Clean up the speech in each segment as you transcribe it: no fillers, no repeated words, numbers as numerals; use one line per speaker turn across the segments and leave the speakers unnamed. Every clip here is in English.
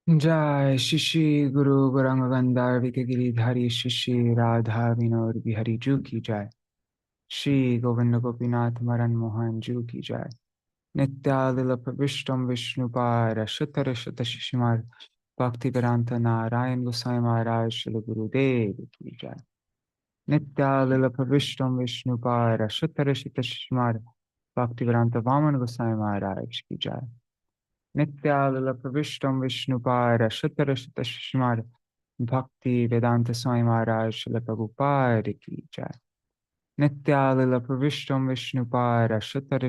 जय श्री श्री गुरु गौरांग गंधार गिरिधारी श्री श्री राधा विनोद बिहारी जू की जय। श्री गोविंद गोपीनाथ मरन मोहन जू की जय। नित्यादिल प्रविष्टम विष्णुपार शुतर शत शिशुमार भक्ति वेदांत नारायण गोसाई महाराज श्री गुरुदेव की जय। नित्यादिल प्रविष्टम विष्णुपार शुतर शत शिशुमार भक्ति वेदांत वामन गोसाई महाराज की जय। नित्यालप्रविष्टम विष्णुपार शुतर भक्ति वेदांत स्वामी महाराज श्रील प्रभुपाद की जय। नित्यालप्रविष्टम विष्णुपार शुतर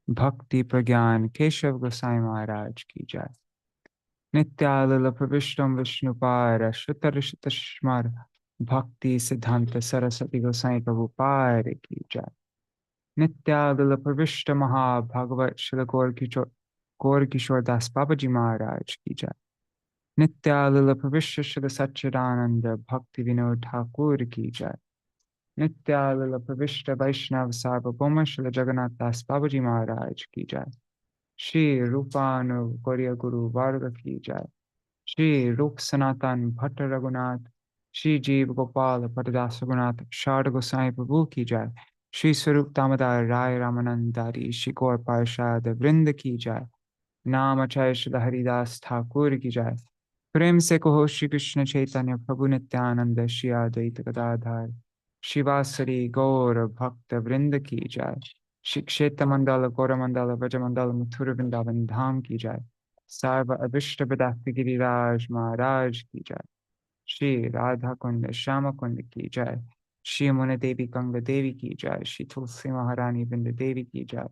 भक्ति प्रज्ञान केशव गोसाई महाराज की जय। नित्यालप्रविष्टम विष्णुपार शुतर भक्ति सिद्धांत सरस्वती गोसाई प्रभुपाद की जय। नित्यालप्रविष्ट महाभागवत श्री गौर किशोर दास बाबा जी महाराज की जय। नित्यानंद प्रविष्ट श्री सच्चिदानंद भक्ति विनोद ठाकुर की जय। नित्यानंद प्रविष्ट वैष्णव सार्वभौम श्री जगन्नाथ दास बाबा जी महाराज की जय। श्री रूपानु गौरी गुरु वर्ग की जय। श्री रूप सनातन भट्ट रघुनाथ श्री जीव गोपाल भट्टदास रघुनाथ शारद गोसाई प्रभु की जय। श्री स्वरूप दामोदर राय रामानंदारी श्री गौर पार्षद वृंद की जय। नाम अक्षय श्री हरिदास ठाकुर की जय। प्रेम से कहो श्री कृष्ण चैतन्य प्रभु नित्यानंद श्री अद्वैत गदाधर शिवासरी गौर भक्त वृंद की जय। श्री क्षेत्र मंडल गौर मंडल ब्रज मंडल मथुर वृंदावन धाम की जय। सर्व अभिष्ट विदात गिरिराज महाराज की जय। श्री राधा कुंड श्याम कुंड की जय। श्री मुनि देवी कंग देवी की जय। श्री तुलसी महारानी बिंद देवी की जय।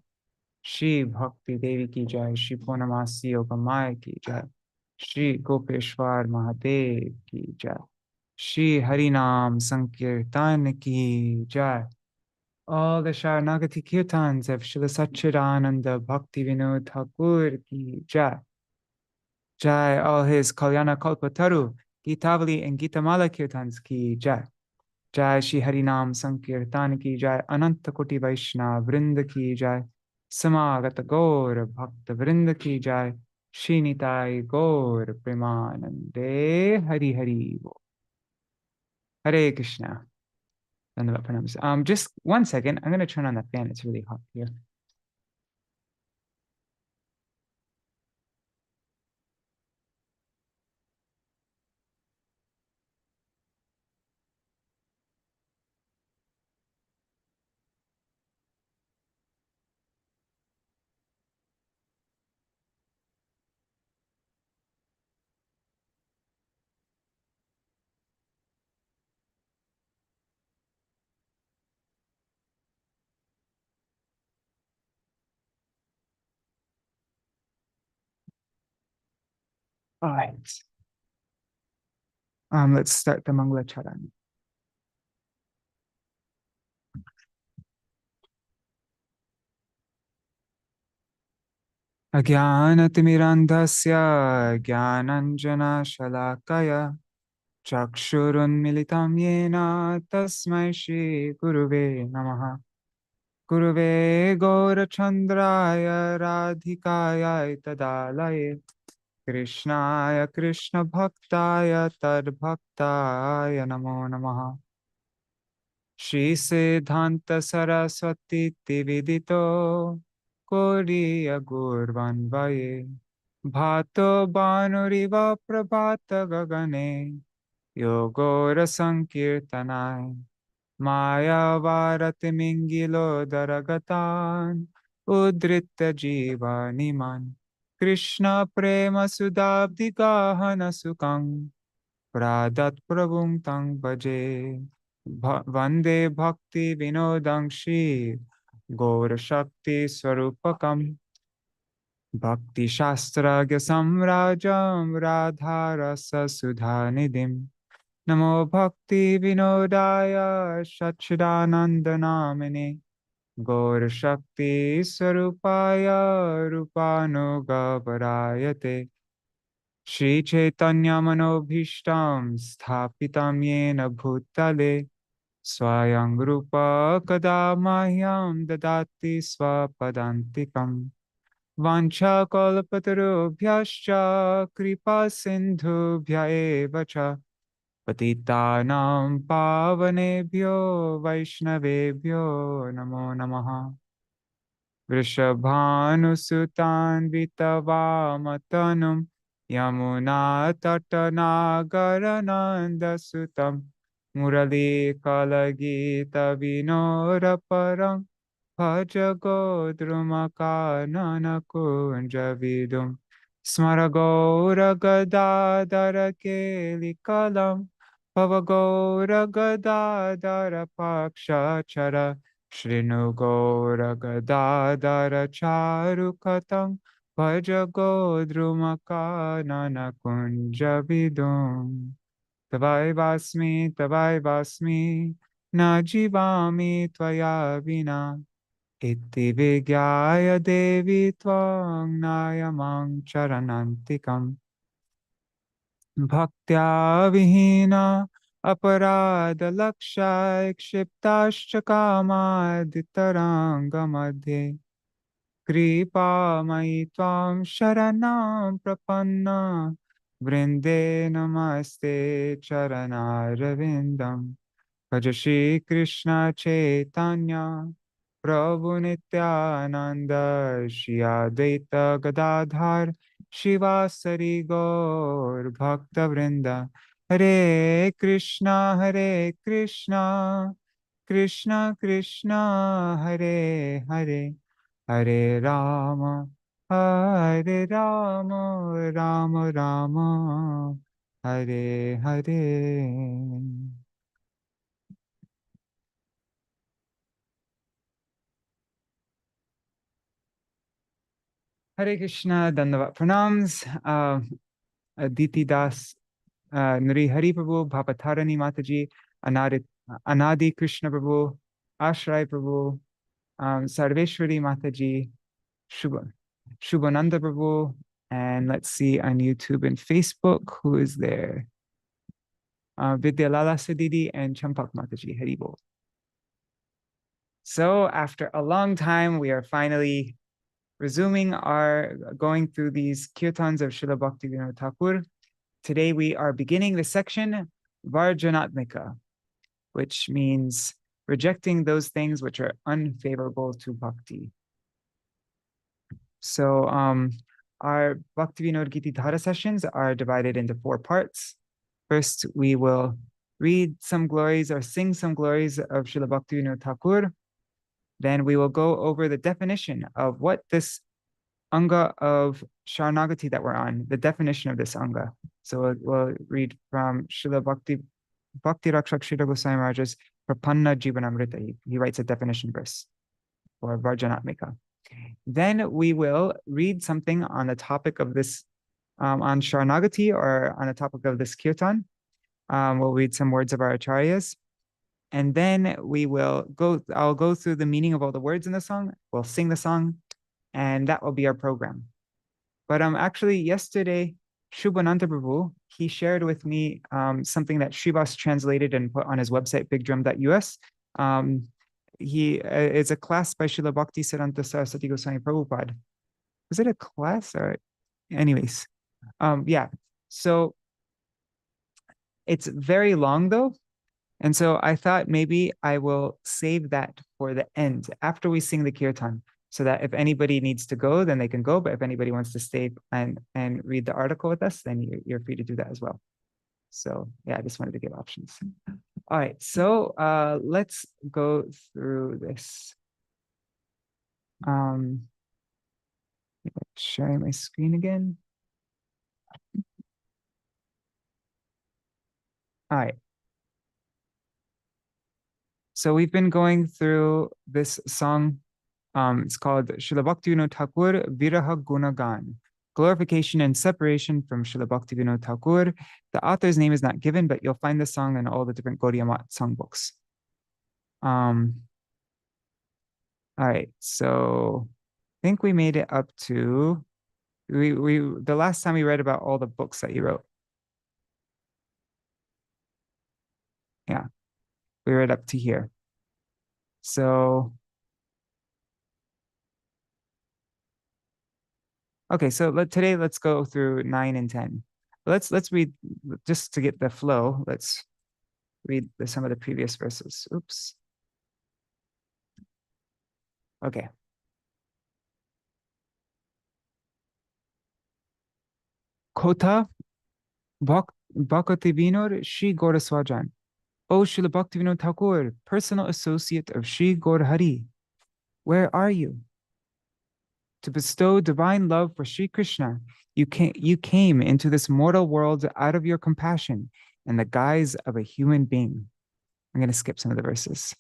श्री भक्ति देवी की जय। श्री पूर्णमासी योगमाय की जय। श्री गोपेश्वर महादेव की जय। श्री हरिनाम संकीर्तन की जय। All the Śaraṇāgati kirtans of Srila Satchidananda Bhaktivinoda Thakur ki jai. Jai all his Kalyana Kalpataru, Gitavali and Gitamala kirtans ki jai. Jai Shri Harinam Sankirtan ki jai. Ananta Koti Vaishnava Vrinda ki jai. Samagata Gaur Bhakta Vrinda ki jai. Shri Nitai Gaur Premanande Hari Hari Bo. Hare Krishna. Dandava pranams. Just 1 second. I'm going to turn on the fan. It's really hot here. All right. Let's start the Mangala Charan. Ajnanatimirandhasya Jnananjana-shalakaya Chakshurunmilitam yena Tasmai Shri Guruve Namaha. Guruve Gaurachandraya Radhikaya Tadalaye Krishnaya Krishna Bhaktaya Tadbhaktaya Namo Namaha. Shri Siddhanta Saraswati Tividito Koriya Gurvanvaye Bhato Banuriva Prabhata Gagane Yogora Sankirtanai Maya Varati Mingilo Daragatan Udrita Jiva Niman Krishna Prema Sudabdi Gahana Sukang Pradat Prabhum Tang Bhaje Vande Bhakti Vinodang Shri Gaura Shakti Swarupakam Bhakti Shastragya Samrajam Radha Rasa Sudhanidim Namo Bhakti Vinodaya Satchidananda Namine Gaura Shakti Swarupaya Rupanuga Varayate Shri Chaitanya Manobhishtam Sthapitam Yena Bhutale Swayang Rupa Kada Mahyam Dadati Swapadantikam Vancha kalpatarubhyascha kripa sindhubhya eva cha patitanam pavanebhyo vaishnavebhyo namo namaha. Vrishabhanusutan vitavamatanum yamuna tatanagaranandasutam murali kalagita vinoraparam bhaja godrumakanana kunjavidum smaragoura gadadara kelikalam pavagoura gadadara pakshachara Shrinu Gaura Gadadara Charukatam Bhaja Godrumakanana Kunja Vidum Tavai Vasmi Na Jivami Tvaya Vina Iti Vigyaya Devi Tvang Nayamang Charanantikam Bhaktya Vihina Aparada Lakshya Kshiptascha Kamadhitaranga Madhye Kripa Maitvam Sharanam Prapanna Vrinde Namaste Charanarvindam Bhaja Shri Krishna Chaitanya Prabhu Nityananda Shri Advaita Gadadhar Shivasari Gaur Bhakta Vrinda Hare Krishna Krishna Krishna Hare Hare Hare Rama Hare Rama Rama Rama Hare Hare. Hare Krishna, Dandavat Pranams, Aditi Das, Nuri Hari Prabhu, Bhapatarani Mataji, Anadi Krishna Prabhu, Ashray Prabhu, Sarveshwari Mataji, Shubhananda Prabhu, and let's see on YouTube and Facebook, who is there? Vidyalala Sadidi and Champak Mataji, Haribol. So after a long time, we are finally resuming our going through these kirtans of Srila Bhaktivinoda Thakur. Today we are beginning the section Varjanātmikā, which means rejecting those things which are unfavorable to bhakti. So our Bhaktivinoda-gīti-dhārā sessions are divided into 4 parts. First, we will read some glories or sing some glories of Srila Bhaktivinoda Thakur. Then we will go over the definition of what this anga of Śaraṇāgati that we're on, the definition of this anga. So we'll read from Srila Bhakti Rakshak Srila Goswami Maharaj's Prapanna Jivanamrita. He writes a definition verse for Varjanātmikā. Then we will read something on the topic of this, on Śaraṇāgati or on the topic of this kirtan. We'll read some words of our acharyas. And then I'll go through the meaning of all the words in the song. We'll sing the song, and that will be our program. But actually yesterday, Shubhananda Prabhu, he shared with me something that Srivas translated and put on his website, bigdrum.us. It's a class by Srila Bhakti Siddhanta Saraswati Goswami Prabhupada. Was it a class or anyways? Yeah. So it's very long though. And so I thought maybe I will save that for the end after we sing the kirtan, so that if anybody needs to go, then they can go. But if anybody wants to stay and read the article with us, then you're free to do that as well. So yeah, I just wanted to give options. All right, so let's go through this. Sharing my screen again. All right. So we've been going through this song. It's called Srila Bhaktivinoda Thakur Viraha Gunagan, glorification and separation from Srila Bhaktivinoda Thakur. The author's name is not given, but you'll find the song in all the different Gaudiya Math songbooks. All right, so I think we made it up to the last time we read about all the books that he wrote. Yeah, we read up to here. So Okay, so today let's go through 9 and 10. Let's read just to get the flow. Let's read some of the previous verses. Oops. Okay. Kota Bhaktivinoda Shri Gaura Swajan. O Srila Bhaktivinoda Thakur, personal associate of Shri Gaur Hari, where are you? To bestow divine love for Sri Krishna, you came into this mortal world out of your compassion in the guise of a human being. I'm going to skip some of the verses.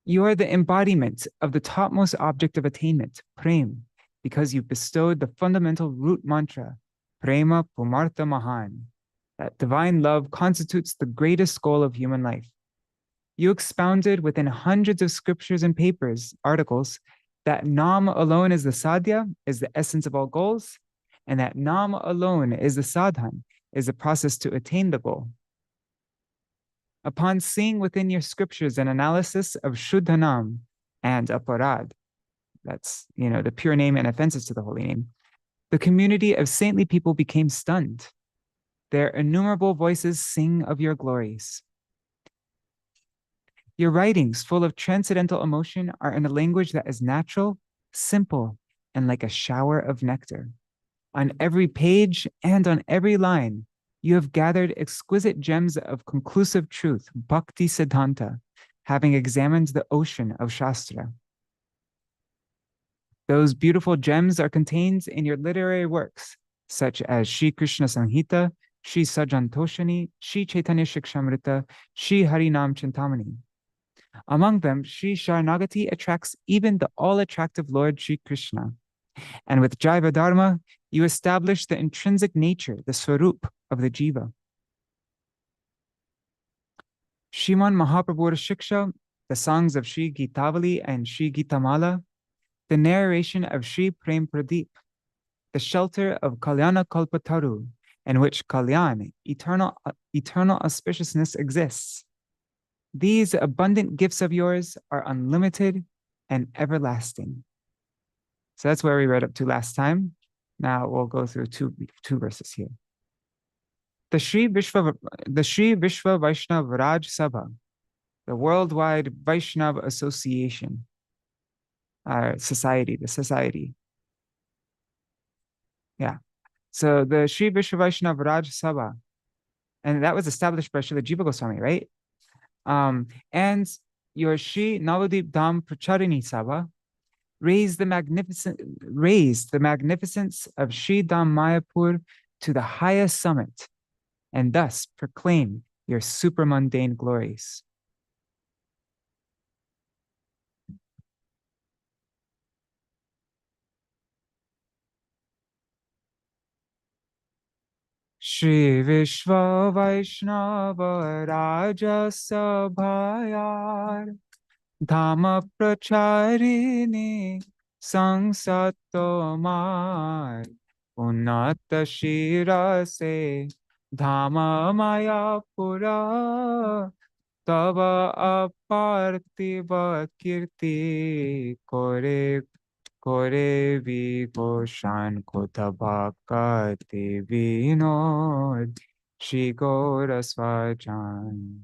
You are the embodiment of the topmost object of attainment, prem, because you bestowed the fundamental root mantra, prema pumartha mahan, that divine love constitutes the greatest goal of human life. You expounded within hundreds of scriptures and articles, that Nam alone is the sadhya, is the essence of all goals, and that Nam alone is the sadhan, is the process to attain the goal. Upon seeing within your scriptures an analysis of Shuddhanam and Aparad, that's, the pure name and offenses to the holy name, the community of saintly people became stunned. Their innumerable voices sing of your glories. Your writings, full of transcendental emotion, are in a language that is natural, simple, and like a shower of nectar. On every page and on every line, you have gathered exquisite gems of conclusive truth, bhakti siddhanta, having examined the ocean of Shastra. Those beautiful gems are contained in your literary works, such as Shri Krishna Samhita, Shri Sajantoshani, Shri Chaitanya Shikshamrita, Shri Harinam Chintamani. Among them, Shri Śaraṇāgati attracts even the all-attractive Lord Shri Krishna. And with Jaiva Dharma, you establish the intrinsic nature, the swarup of the jiva. Shriman Mahaprabhu's Shiksha, the songs of Shri Gitavali and Shri Gitamala, the narration of Shri Prem Pradeep, the shelter of Kalyana Kalpataru, in which Kalyan, eternal auspiciousness, exists. These abundant gifts of yours are unlimited and everlasting. So that's where we read up to last time. Now we'll go through two verses here. The Sri Vishwa Vaishnav Raj Sabha, the Worldwide Vaishnav Association, the society. Yeah. So the Sri Vishwa Vaishnav Raj Sabha, and that was established by Srila Jiva Goswami, right? And your Sri Navadip Dham Pracharini Sabha raised the magnificence of Sri Dham Mayapur to the highest summit, and thus proclaim your supramundane glories. Shri Vishwa Vaishnava Raja Sabhayar Dhama Pracharini Sangsatomar Unnata Shira Se Dhama Mayapura Tava Apartiva Kirti Kore Vigoshan Kotabhakati Vinod Shri Gaura Swajan.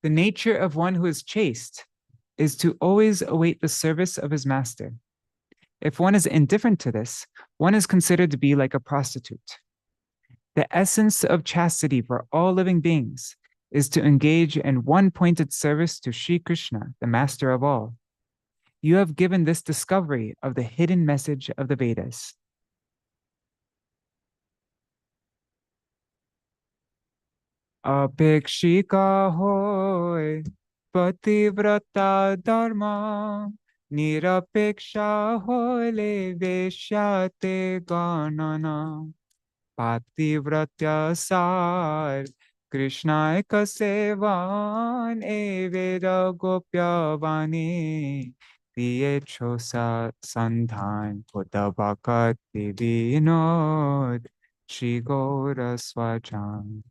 The nature of one who is chaste is to always await the service of his master. If one is indifferent to this, one is considered to be like a prostitute. The essence of chastity for all living beings is to engage in one-pointed service to Sri Krishna, the master of all. You have given this discovery of the hidden message of the Vedas. Apekshika hoy pativrata dharma nirapeksha hoy le veshyate ganana pativratya sar Krishna Keśavan evera gopyavani piyechosa sandhan kodabhakati vinod Shri Gaura Swajan.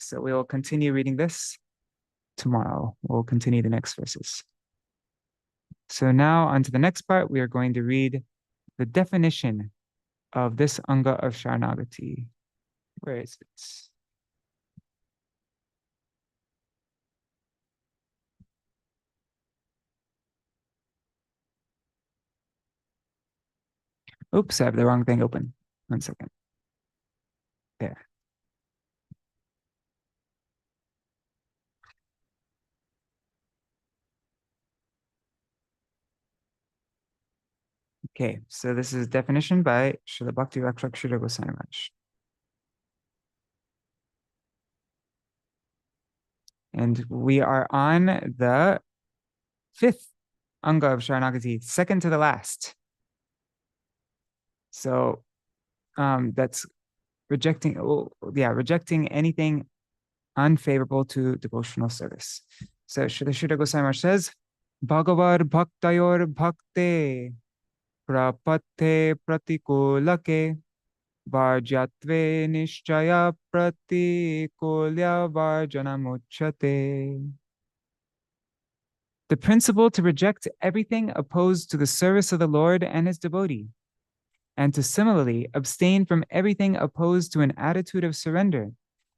So we will continue reading this tomorrow. We'll continue the next verses. So now on to the next part, we are going to read the definition of this Anga of Śaraṇāgati. Where is it? Oops, I have the wrong thing open. 1 second. There. Okay, so this is a definition by Srila Bhaktivinoda-gīti-dhārā Goswami Maharaj. And we are on the 5th Anga of Śaraṇāgati, second to the last. So that's rejecting anything unfavorable to devotional service. So Srila Goswami Maharaj says, Bhagavar bhaktayor bhakte prapatte pratikulake varjatve nishchaya pratikulya varjanamuchyate. The principle to reject everything opposed to the service of the Lord and his devotee, and to similarly abstain from everything opposed to an attitude of surrender,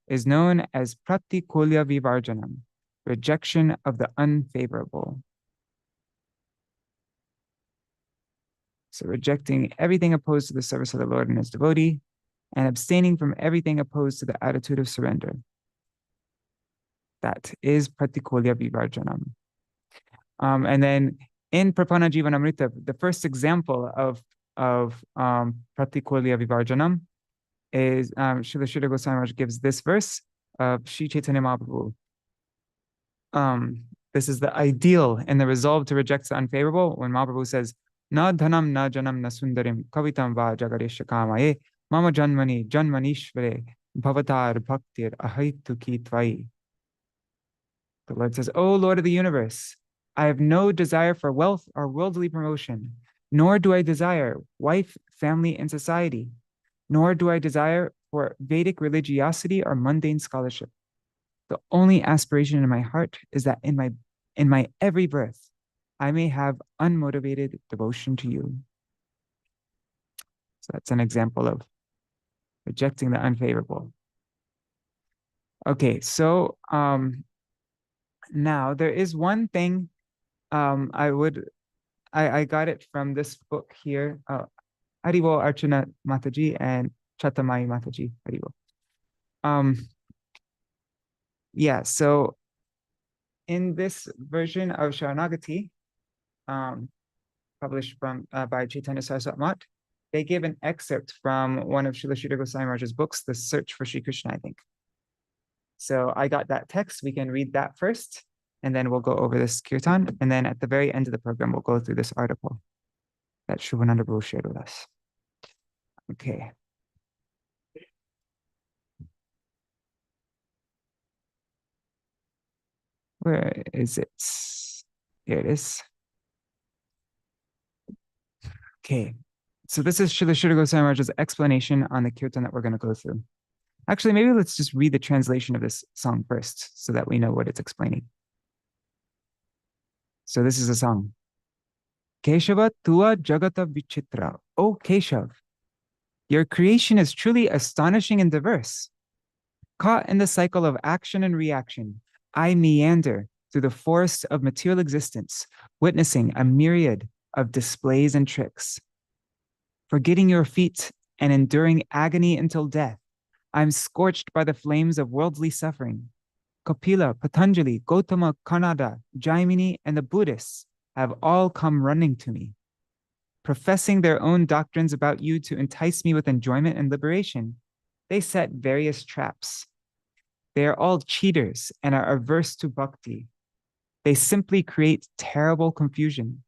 is known as pratikulya vivarjanam, rejection of the unfavorable. So rejecting everything opposed to the service of the Lord and his devotee, and abstaining from everything opposed to the attitude of surrender. That is pratikulya vivarjanam. And then in Prapanna Jivanamrita, the first example of pratikulya vivarjanam is Srila Goswami Maharaj gives this verse of Sri Chaitanya Mahaprabhu. This is the ideal and the resolve to reject the unfavorable when Mahaprabhu says, Na dhanam na janam na sundarim kavitam va jagaresha kamaye mama janmani janmanishvare bhavatar bhaktir ahaituki tvai. The Lord says, O Lord of the universe, I have no desire for wealth or worldly promotion, nor do I desire wife, family, and society, nor do I desire for Vedic religiosity or mundane scholarship. The only aspiration in my heart is that in my every birth, I may have unmotivated devotion to you. So that's an example of rejecting the unfavorable. Okay, so now there is one thing I got it from this book here. Haribo Archana Mataji and Chatamai Mataji. Haribo. Yeah, so in this version of Śaraṇāgati, published by Chaitanya Saraswati Math, they give an excerpt from one of Srila Sridhar Goswami Maharaj's books, The Search for Sri Krishna, I think. So I got that text. We can read that first, and then we'll go over this kirtan. And then at the very end of the program, we'll go through this article that Shubhananda Prabhu shared with us. Okay. Where is it? Here it is. Okay. So this is Srila Sridhar Goswami Maharaj's explanation on the kirtan that we're going to go through. Actually, maybe let's just read the translation of this song first so that we know what it's explaining. So this is a song. Keśava Tuwā Jagata Vicitra. O Keśava, your creation is truly astonishing and diverse. Caught in the cycle of action and reaction, I meander through the forest of material existence, witnessing a myriad of displays and tricks. Forgetting your feet and enduring agony until death, I'm scorched by the flames of worldly suffering. Kapila, Patanjali, Gautama, Kanada, Jaimini, and the Buddhists have all come running to me, professing their own doctrines about you to entice me with enjoyment and liberation. They set various traps. They are all cheaters and are averse to bhakti. They simply create terrible confusion.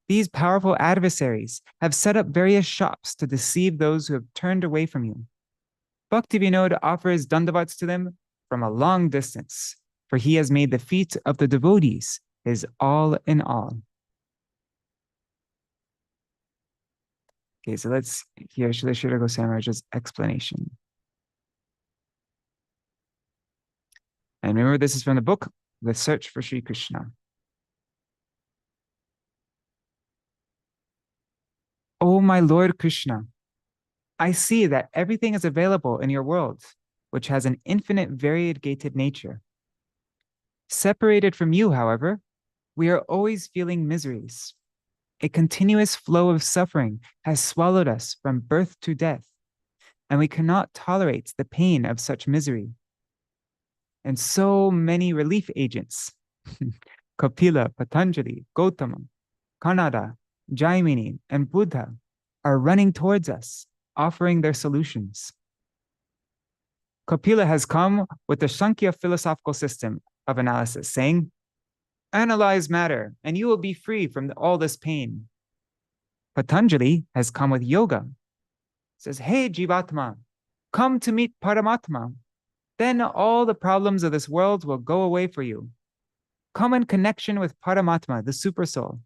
These powerful adversaries have set up various shops to deceive those who have turned away from you. Bhaktivinoda offers dandavats to them from a long distance, for he has made the feet of the devotees his all in all. Okay, so let's hear Srila Sridhar Goswami Maharaj's explanation. And remember, this is from the book, The Search for Sri Krishna. Oh, my Lord Krishna, I see that everything is available in your world, which has an infinite variegated nature. Separated from you, however, we are always feeling miseries. A continuous flow of suffering has swallowed us from birth to death, and we cannot tolerate the pain of such misery. And so many relief agents, Kapila, Patanjali, Gautama, Kanada, Jaimini, and Buddha, are running towards us, offering their solutions. Kapila has come with the Sankhya philosophical system of analysis, saying, analyze matter, and you will be free from all this pain. Patanjali has come with yoga. Says, hey, Jivatma, come to meet Paramatma. Then all the problems of this world will go away for you. Come in connection with Paramatma, the Supersoul.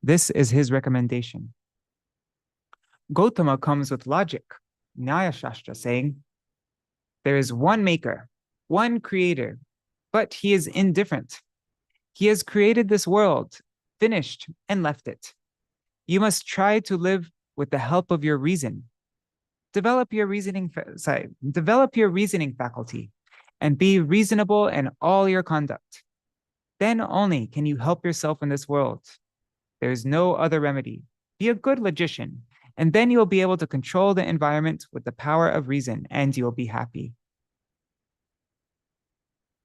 This is his recommendation. Gautama comes with logic, Nyaya Shastra, saying, there is one maker, one creator, but he is indifferent. He has created this world, finished, and left it. You must try to live with the help of your reason. Develop your reasoning faculty and be reasonable in all your conduct. Then only can you help yourself in this world. There is no other remedy. Be a good logician, and then you will be able to control the environment with the power of reason, and you will be happy.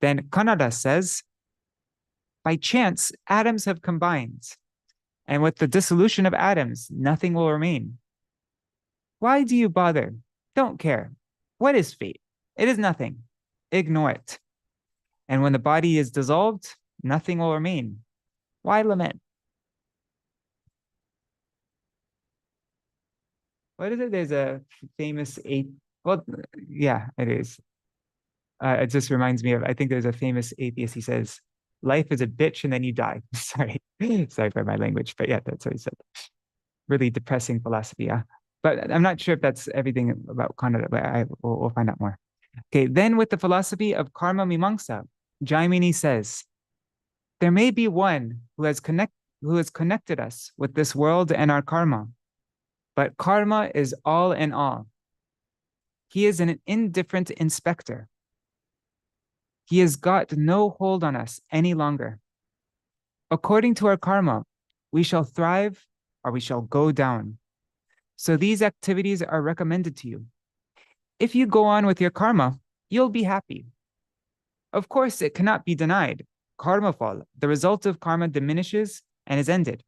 Then Kanada says, by chance, atoms have combined, and with the dissolution of atoms, nothing will remain. Why do you bother? Don't care. What is fate? It is nothing. Ignore it. And when the body is dissolved, nothing will remain. Why lament? What is it? There's a famous well, yeah, it is. It just reminds me of, I think there's a famous atheist. He says, life is a bitch and then you die. Sorry. Sorry for my language, but yeah, that's what he said. Really depressing philosophy, yeah. But I'm not sure if that's everything about Kannada, but we'll find out more. Okay, then with the philosophy of karma mimamsa, Jaimini says, there may be one who has connected us with this world and our karma, but karma is all in all. He is an indifferent inspector. He has got no hold on us any longer. According to our karma, we shall thrive or we shall go down. So these activities are recommended to you. If you go on with your karma, you'll be happy. Of course, it cannot be denied. Karma fall, the result of karma diminishes and is ended.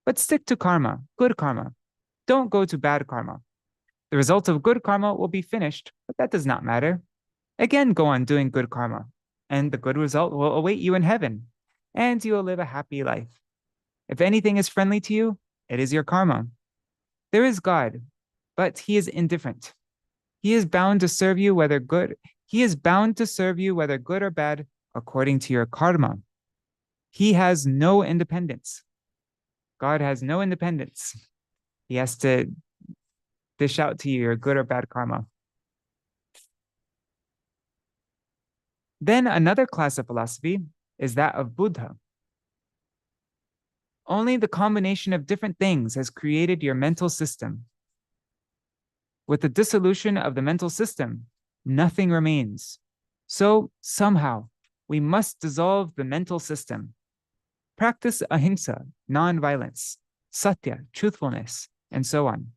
But stick to karma, good karma. Don't go to bad karma. The result of good karma will be finished, but that does not matter. Again, go on doing good karma, and the good result will await you in heaven, and you will live a happy life. If anything is friendly to you, it is your karma. There is God, but he is indifferent. He is bound to serve you whether good. He is bound to serve you whether good or bad, according to your karma. He has no independence. God has no independence. He has to dish out to you your good or bad karma. Then another class of philosophy is that of Buddha. Only the combination of different things has created your mental system. With the dissolution of the mental system, nothing remains. So somehow we must dissolve the mental system. Practice ahimsa, non-violence, satya, truthfulness, and so on.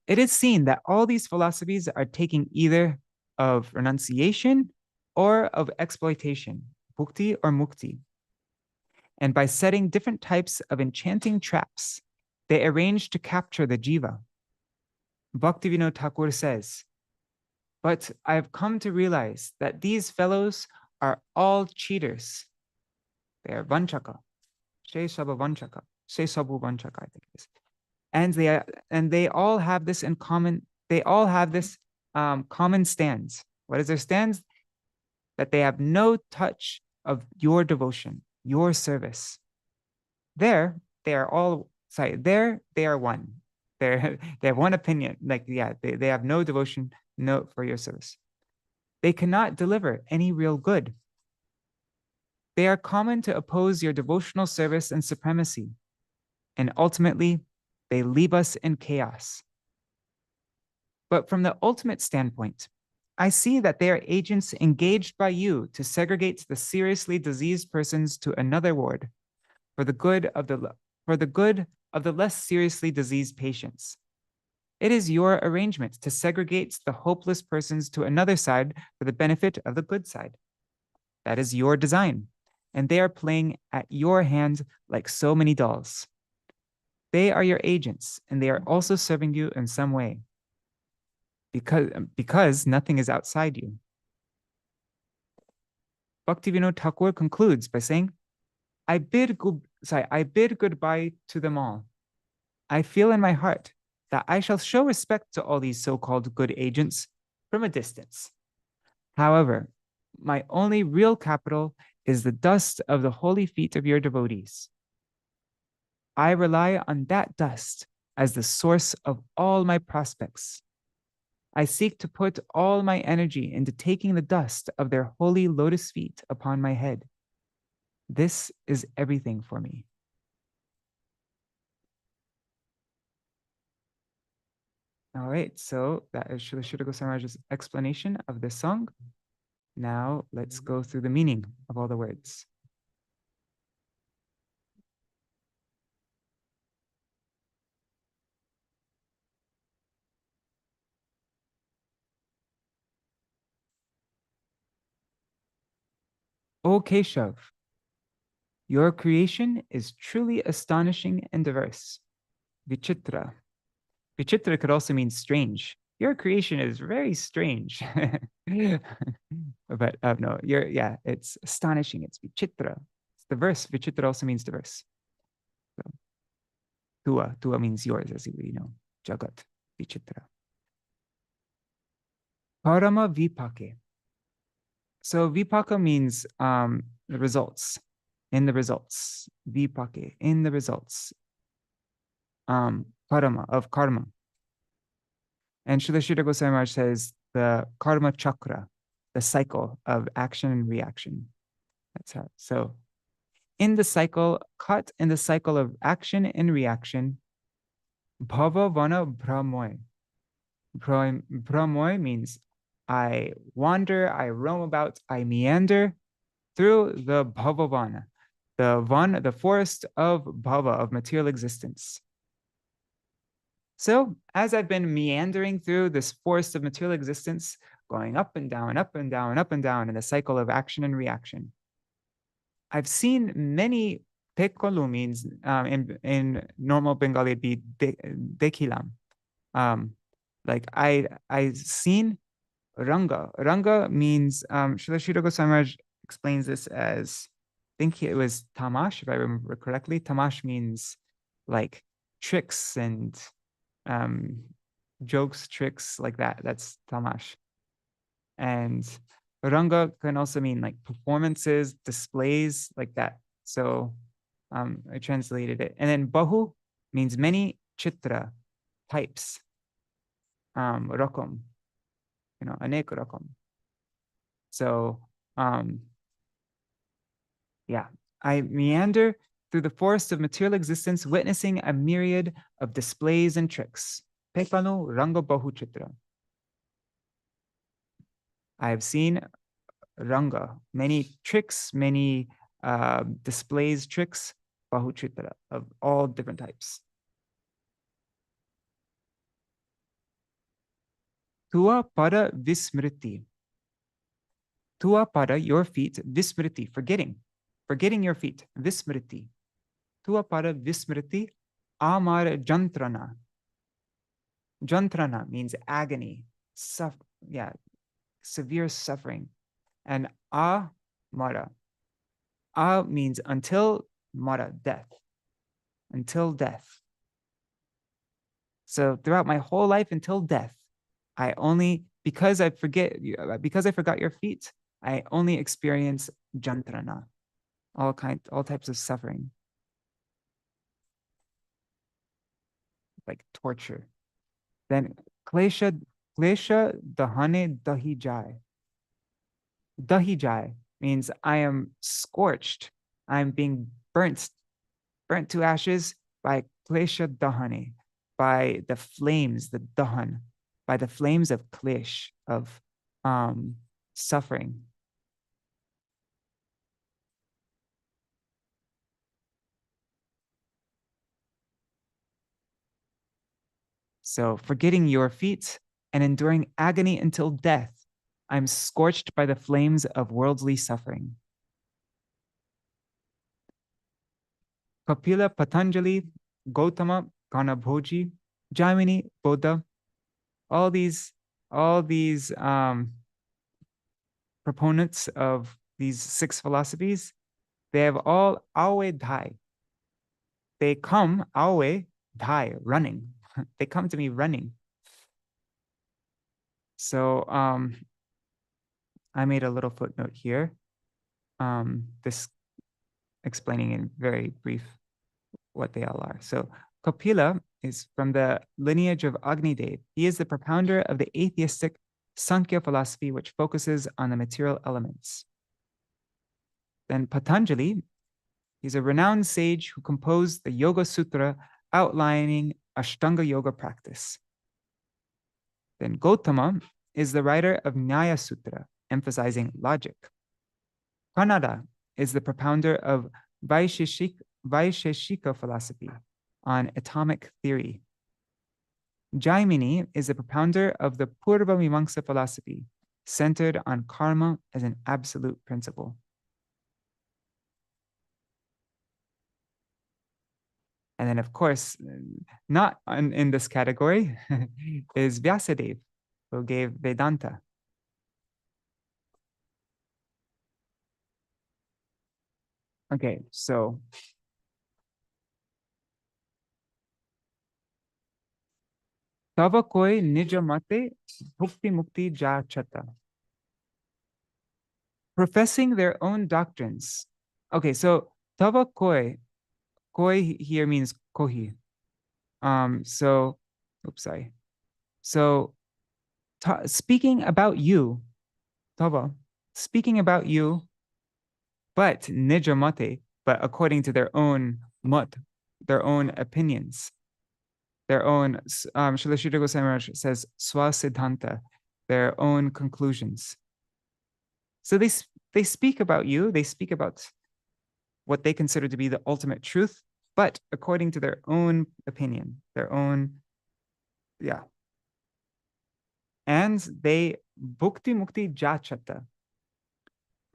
It is seen that all these philosophies are taking either of renunciation or of exploitation, bhukti or mukti. And by setting different types of enchanting traps, they arrange to capture the jiva. Bhaktivinoda Thakur says, but I have come to realize that these fellows are all cheaters. They are vanchaka, Keśava vanchaka, Keśava vanchaka, I think it is. And they all have this in common. They all have this common stance. What is their stance? That they have no touch of your devotion, your service. There, they are all, there they are one. They have one opinion. Like, yeah, they have no devotion, no for your service. They cannot deliver any real good. They are common to oppose your devotional service and supremacy, and ultimately, they leave us in chaos. But from the ultimate standpoint, I see that they are agents engaged by you to segregate the seriously diseased persons to another ward for the good of the less seriously diseased patients. It is your arrangement to segregate the hopeless persons to another side for the benefit of the good side. That is your design, and they are playing at your hand like so many dolls. They are your agents, and they are also serving you in some way, because nothing is outside you. Bhaktivinoda Thakur concludes by saying, I bid goodbye to them all. I feel in my heart that I shall show respect to all these so-called good agents from a distance. However, my only real capital is the dust of the holy feet of your devotees. I rely on that dust as the source of all my prospects. I seek to put all my energy into taking the dust of their holy lotus feet upon my head. This is everything for me. All right, so that is Srila Sridhar Goswami Maharaj's explanation of this song. Now let's go through the meaning of all the words. O Keshav, your creation is truly astonishing and diverse. Vicitra. Vicitra could also mean strange. Your creation is very strange. But no, it's astonishing. It's Vicitra. It's diverse. Vicitra also means diverse. So, Tuwā means yours, as you know. Jagat, Vicitra. Parama Vipake. So Vipaka means the results, in the results. Vipake, in the results. Parama, of karma. And Srila Sridhar Goswami Maharaj says the karma chakra, the cycle of action and reaction. That's how. So caught in the cycle of action and reaction, bhava vana brahmoy. Brahmoy means I wander, I roam about, I meander through the bhavavana, the forest of bhava, of material existence. So as I've been meandering through this forest of material existence, going up and down, up and down, up and down in the cycle of action and reaction, I've seen many tekolu means in normal Bengali it'd be dekilam. Like I seen Ranga. Ranga means Srila Sridhar Goswami Maharaj explains this as, I think it was tamash, if I remember correctly. Tamash means like tricks and jokes, tricks like that. That's tamash. And Ranga can also mean like performances, displays like that. So I translated it. And then Bahu means many, chitra, types, rakom, anek rakom. So I meander through the forest of material existence, witnessing a myriad of displays and tricks. Pekanu Ranga Bahu Chitra. I have seen Ranga, many tricks, many displays, tricks, Bahu Chitra, of all different types. Tuwā pada vismriti. Tuwā pada, your feet, vismriti, forgetting your feet, vismriti. Tuwā pada vismriti, amar jantrana. Jantrana means agony, severe suffering. And mara. Means until mara, death. Until death. So throughout my whole life until death, because I forgot your feet, I only experience jantrana, all types of suffering, like torture. Then klesha dahane dahi jai. Dahijai means I am scorched. I'm being burnt to ashes by klesha dahani, by the flames, the dahan, by the flames of klesh, of suffering. So forgetting your feet and enduring agony until death, I'm scorched by the flames of worldly suffering. Kapila, Patanjali, Gautama, Ganabhoji, Jaimini, Buddha, all these proponents of these 6 philosophies, they have all awe dhai. They come awe dhai, running. They come to me running. So I made a little footnote here. This explaining in very brief what they all are. So Kapila is from the lineage of Agnidev. He is the propounder of the atheistic Sankhya philosophy, which focuses on the material elements. Then Patanjali, he's a renowned sage who composed the Yoga Sutra outlining Ashtanga Yoga practice. Then Gautama is the writer of Nyaya Sutra, emphasizing logic. Kanada is the propounder of Vaisheshika philosophy on atomic theory. Jaimini is the propounder of the Purva Mimamsa philosophy, centered on karma as an absolute principle. And then, of course, not in this category is Vyasadeva, who gave Vedanta. Okay, so Tava koi nija mate bhukti mukti ja chata. Professing their own doctrines. Okay, so Tava koi here means kohi. So, oops, sorry. So, speaking about you, Tava, speaking about you, but nija mate, but according to their own mat, their own opinions, their own, Srila Sridhar Goswami Maharaj says, swasiddhanta, their own conclusions. So they speak about you, they speak about what they consider to be the ultimate truth, but according to their own opinion, their own, yeah. And they bhukti mukti jachata.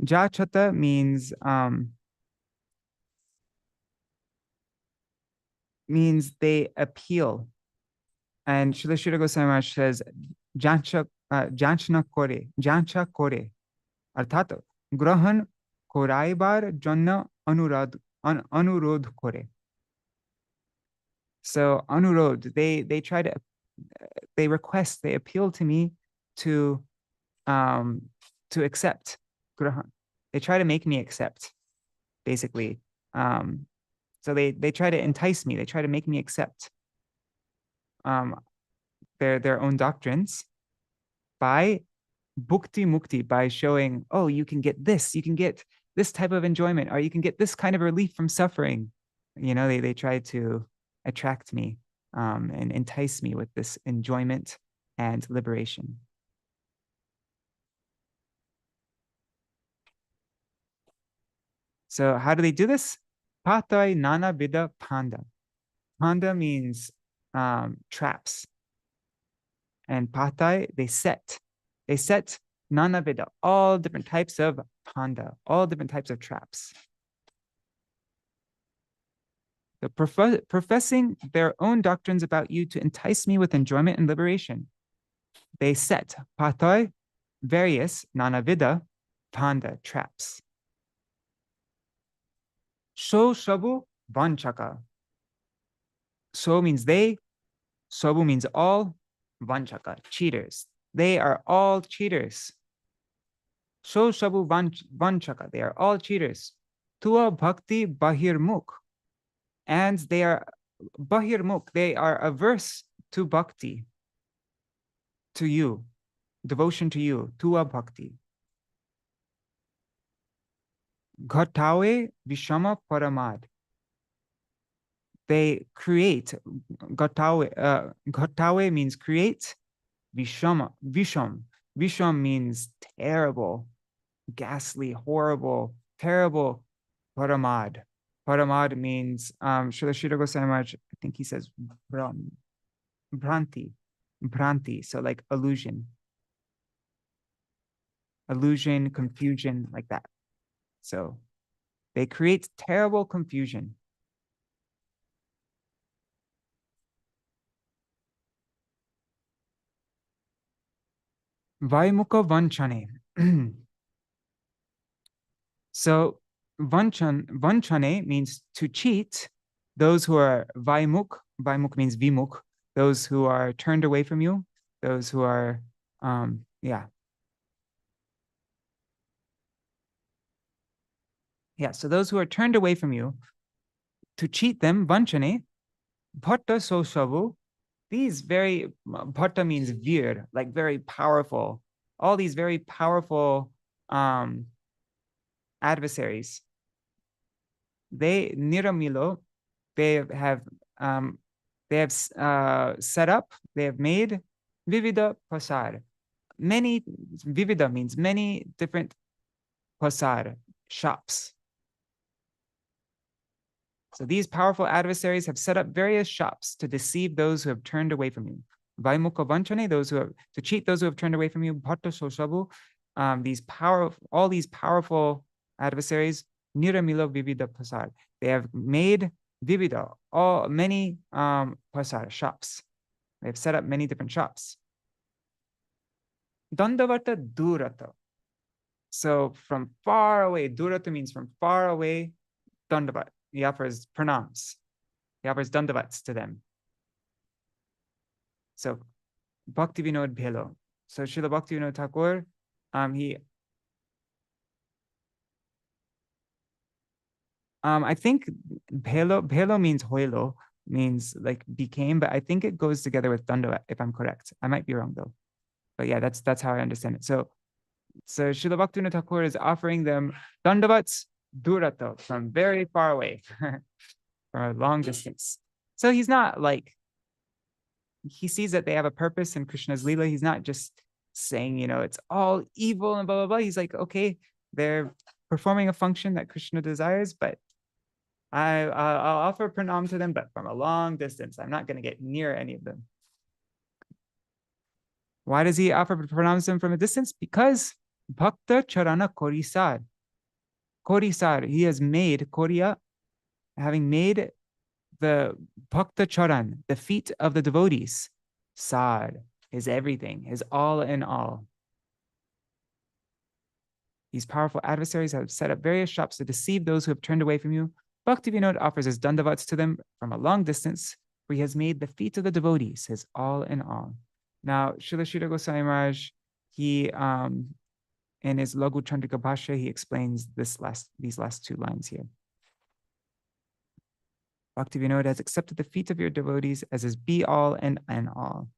Jachata means they appeal. And Srila Sridhar Goswami Maharaj says, janchna kore, arthat grahan koraibar jonna anurodh kore. So anurod, they try to, they request, they appeal to me to accept grahan. They try to make me accept, basically. So they try to entice me. They try to make me accept their own doctrines by bhukti mukti, by showing, oh, you can get this type of enjoyment, or you can get this kind of relief from suffering. You know, they try to attract me and entice me with this enjoyment and liberation. So how do they do this? Patai nana bida panda. Panda means traps. And patai, they set nana vida, all different types of panda, all different types of traps. So professing their own doctrines about you to entice me with enjoyment and liberation. They set patai, various nana vida, panda, traps. So shabu vanchaka. So means they, sabu means all, vanchaka, cheaters. They are all cheaters. So shabu vanchaka, they are all cheaters. Tuwā bhakti bahirmukh. And they are bahirmukh, they are averse to bhakti, to you, devotion to you, tuwā bhakti. Ghatawe Vishama Paramad. They create. Ghatawe means create. Visham. Visham means terrible, ghastly, horrible, terrible. Paramad. Paramad means Srila Sridhar Goswami Maharaj, I think he says Bhranti. Bhranti. So like illusion. Illusion, confusion, like that. So they create terrible confusion. Vaimukha Vanchane. So Vanchane means to cheat those who are Vaimukh. Vaimukh means Vimukh. Those who are turned away from you. Those who are, yeah. Yeah, so those who are turned away from you, to cheat them, Vanchane, Bhatta Soshavu, these very, Bhatta means vir, like very powerful. All these very powerful adversaries, they niramilo, they have set up, they have made vivida pasar. Many, vivida means many different pasar, shops. So these powerful adversaries have set up various shops to deceive those who have turned away from you. Vaimukha vanchane, those who have to cheat those who have turned away from you. Bhatta soshabu, all these powerful adversaries. Niramila vivida pasar. They have made vivida, many pasar shops. They have set up many different shops. Dandavata durata. So from far away, durata means from far away. Dandavat. He offers pranams. He offers dandavats to them. So Bhaktivinoda Bhelo. So Srila Bhaktivinoda Thakur, I think Bhelo means hoilo, means like became, but I think it goes together with dandavat, if I'm correct. I might be wrong though. But yeah, that's how I understand it. So Srila Bhaktivinoda Thakur is offering them dandavats durato, from very far away, from a long distance. So he's not like, he sees that they have a purpose in Krishna's Leela. He's not just saying, it's all evil and blah, blah, blah. He's like, okay, they're performing a function that Krishna desires, but I'll offer pranam to them, but from a long distance. I'm not going to get near any of them. Why does he offer pranam to them from a distance? Because Bhakta Charana Korisar. Korisar, he has made, Koriya, having made the Bhakta Charan, the feet of the devotees. Sar, his everything, his all in all. These powerful adversaries have set up various shops to deceive those who have turned away from you. Bhaktivinoda offers his dandavats to them from a long distance, for he has made the feet of the devotees his all in all. Now, Srila Sridhar Goswami Maharaj, he, in his Laghu Chandrika Bhashya, he explains these last two lines here. Bhaktivinoda has accepted the feet of your devotees as his be-all and end-all.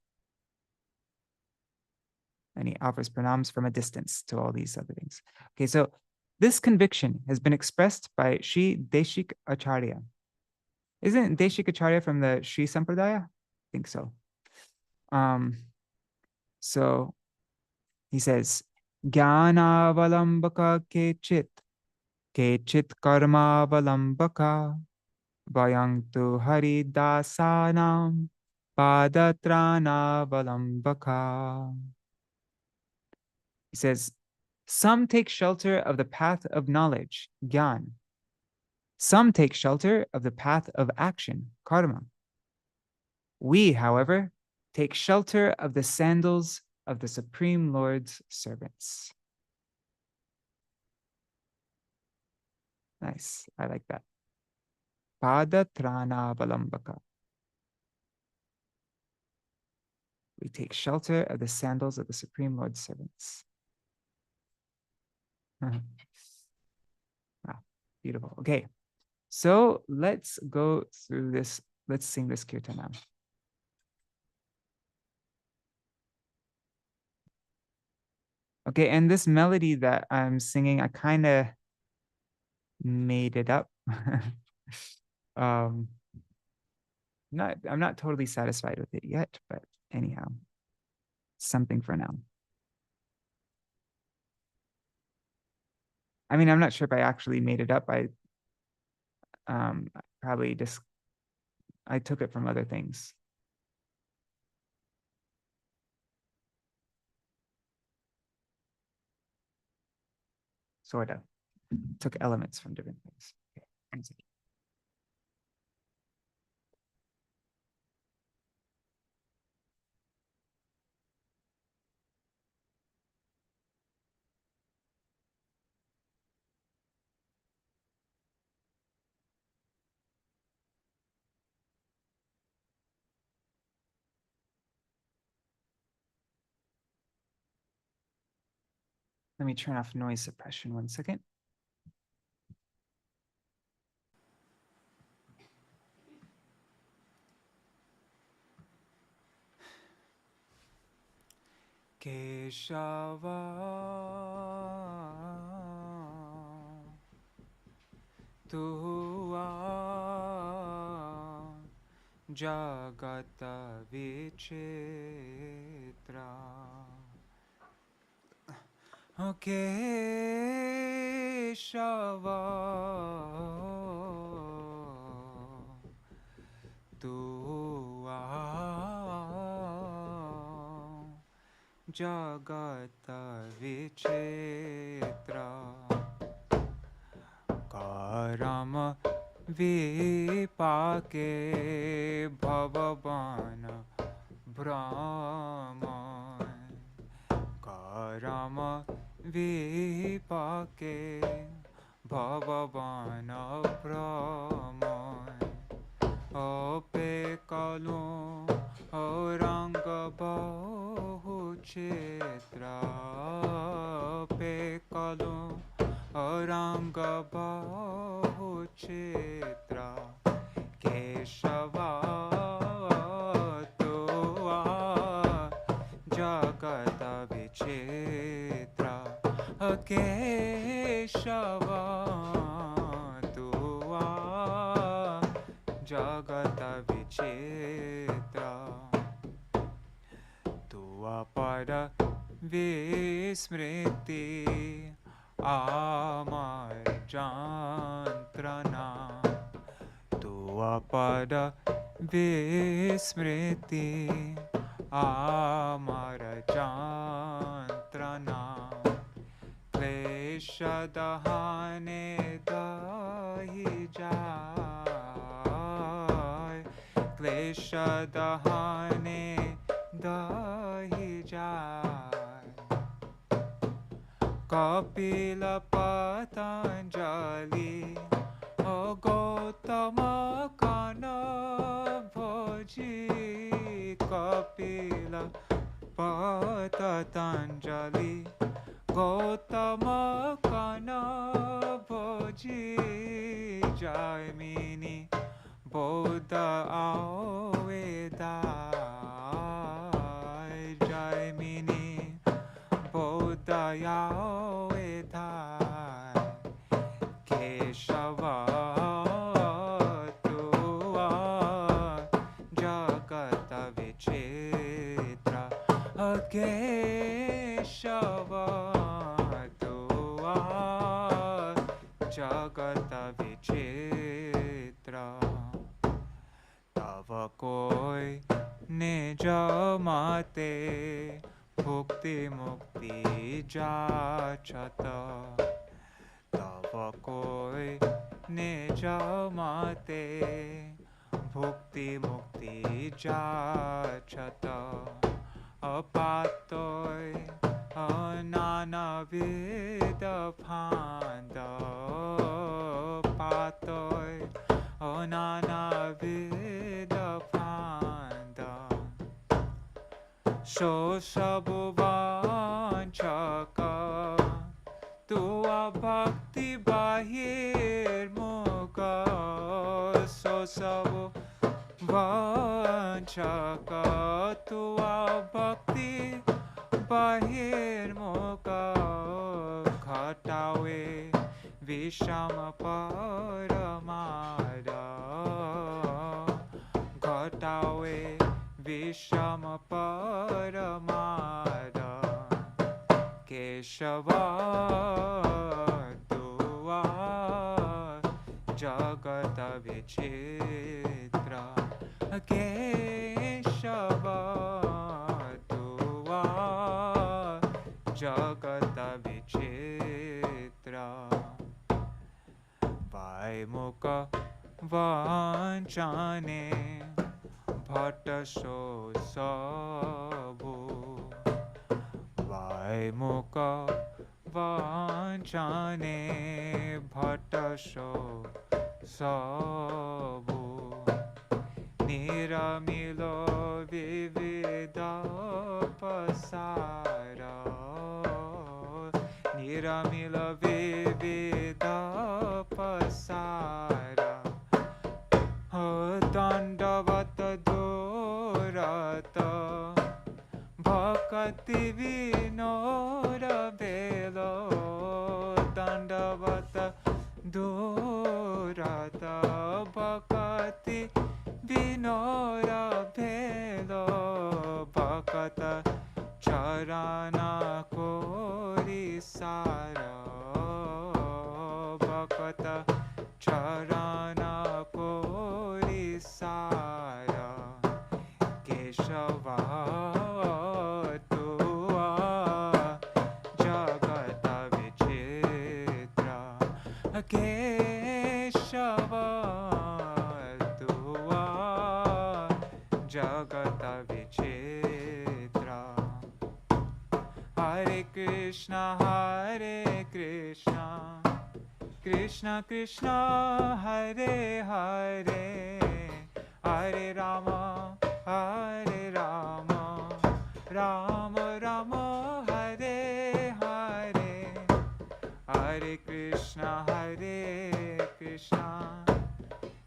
And he offers pranams from a distance to all these other things. Okay, so this conviction has been expressed by Sri Deshik Acharya. Isn't Deshik Acharya from the Sri Sampradaya? I think so. So he says, Jnana valambaka kechit karma valambaka, Vayantu haridasanam padatrana valambaka. He says, some take shelter of the path of knowledge, gyan. Some take shelter of the path of action, karma. We, however, take shelter of the sandals of the Supreme Lord's servants. Nice, I like that. Padatrana valambaka. We take shelter of the sandals of the Supreme Lord's servants. Wow, beautiful. Okay, so let's go through this. Let's sing this kirtan now. Okay, and this melody that I'm singing, I kind of made it up. I'm not totally satisfied with it yet, but anyhow, something for now. I mean, I'm not sure if I actually made it up. I probably just I took it from other things. Sort of. Took elements from different things. Okay. Let me turn off noise suppression 1 second. Keśava Tuwā Jagata Vicitra Keśava Tuwā Jagata Vicitra Karama Vipake Bhavavana Brahman Karama Vipake Bhavavana Brahman Ape Kalu Auranga Bahu Chitra Ape Kalu Auranga Bahu Chitra Keśava Tuwā Jagata Vicitra Keśava Tuwā Jagata Vicitra Tuwā Pada Vismriti Amar Jantrana Tuwā Pada Vismriti Amar Jantrana Klesha Dahane Dahi Jai Klesha Dahane Dahi Jai Kapila Patanjali Gautama Kana Bhoji Kapila Patanjali Gautama Kana Bhoji Jaimini Bodha Avedai Jaimini Bodha Avedai Keśava Tuwā Jagata Vicitra Keśava Tuwā Jagata Vicitra Tava koi nija mate bhukti mukti jachata Tava koi nija mate bhukti mukti jachata Apatoi ananavida phanda Apatoi ananavida phanda So sabhuvanchaka Tuwā bhakti bahir mukha So sabhuvanchaka Tuwā bhakti bahir mukha Khatawe Vishama Paramada Ghatawe Vishama Paramada Keśava Tuwā Jagata Vicitra Keśava Tuwā Jagata Vicitra Vaimukha Vanchane Bhattaso Sabhu Vaimukha Vanchane Bhattaso Sabhu Niramilo Vividha Pasara Niramila Vividha Pasara Dandavata Durata Bhaktivinoda Velo Dandavata Durata Bhaktivinoda Velo Bhakata Śaraṇāgati Sara Bhakata Śaraṇāgati Sara Keśava Tuwā Jagata Vicitra Keśava Tuwā Jagata Vicitra Hare Krishna Krishna Krishna Hare Hare Hare Rama Rama Rama Hare Hare Hare Krishna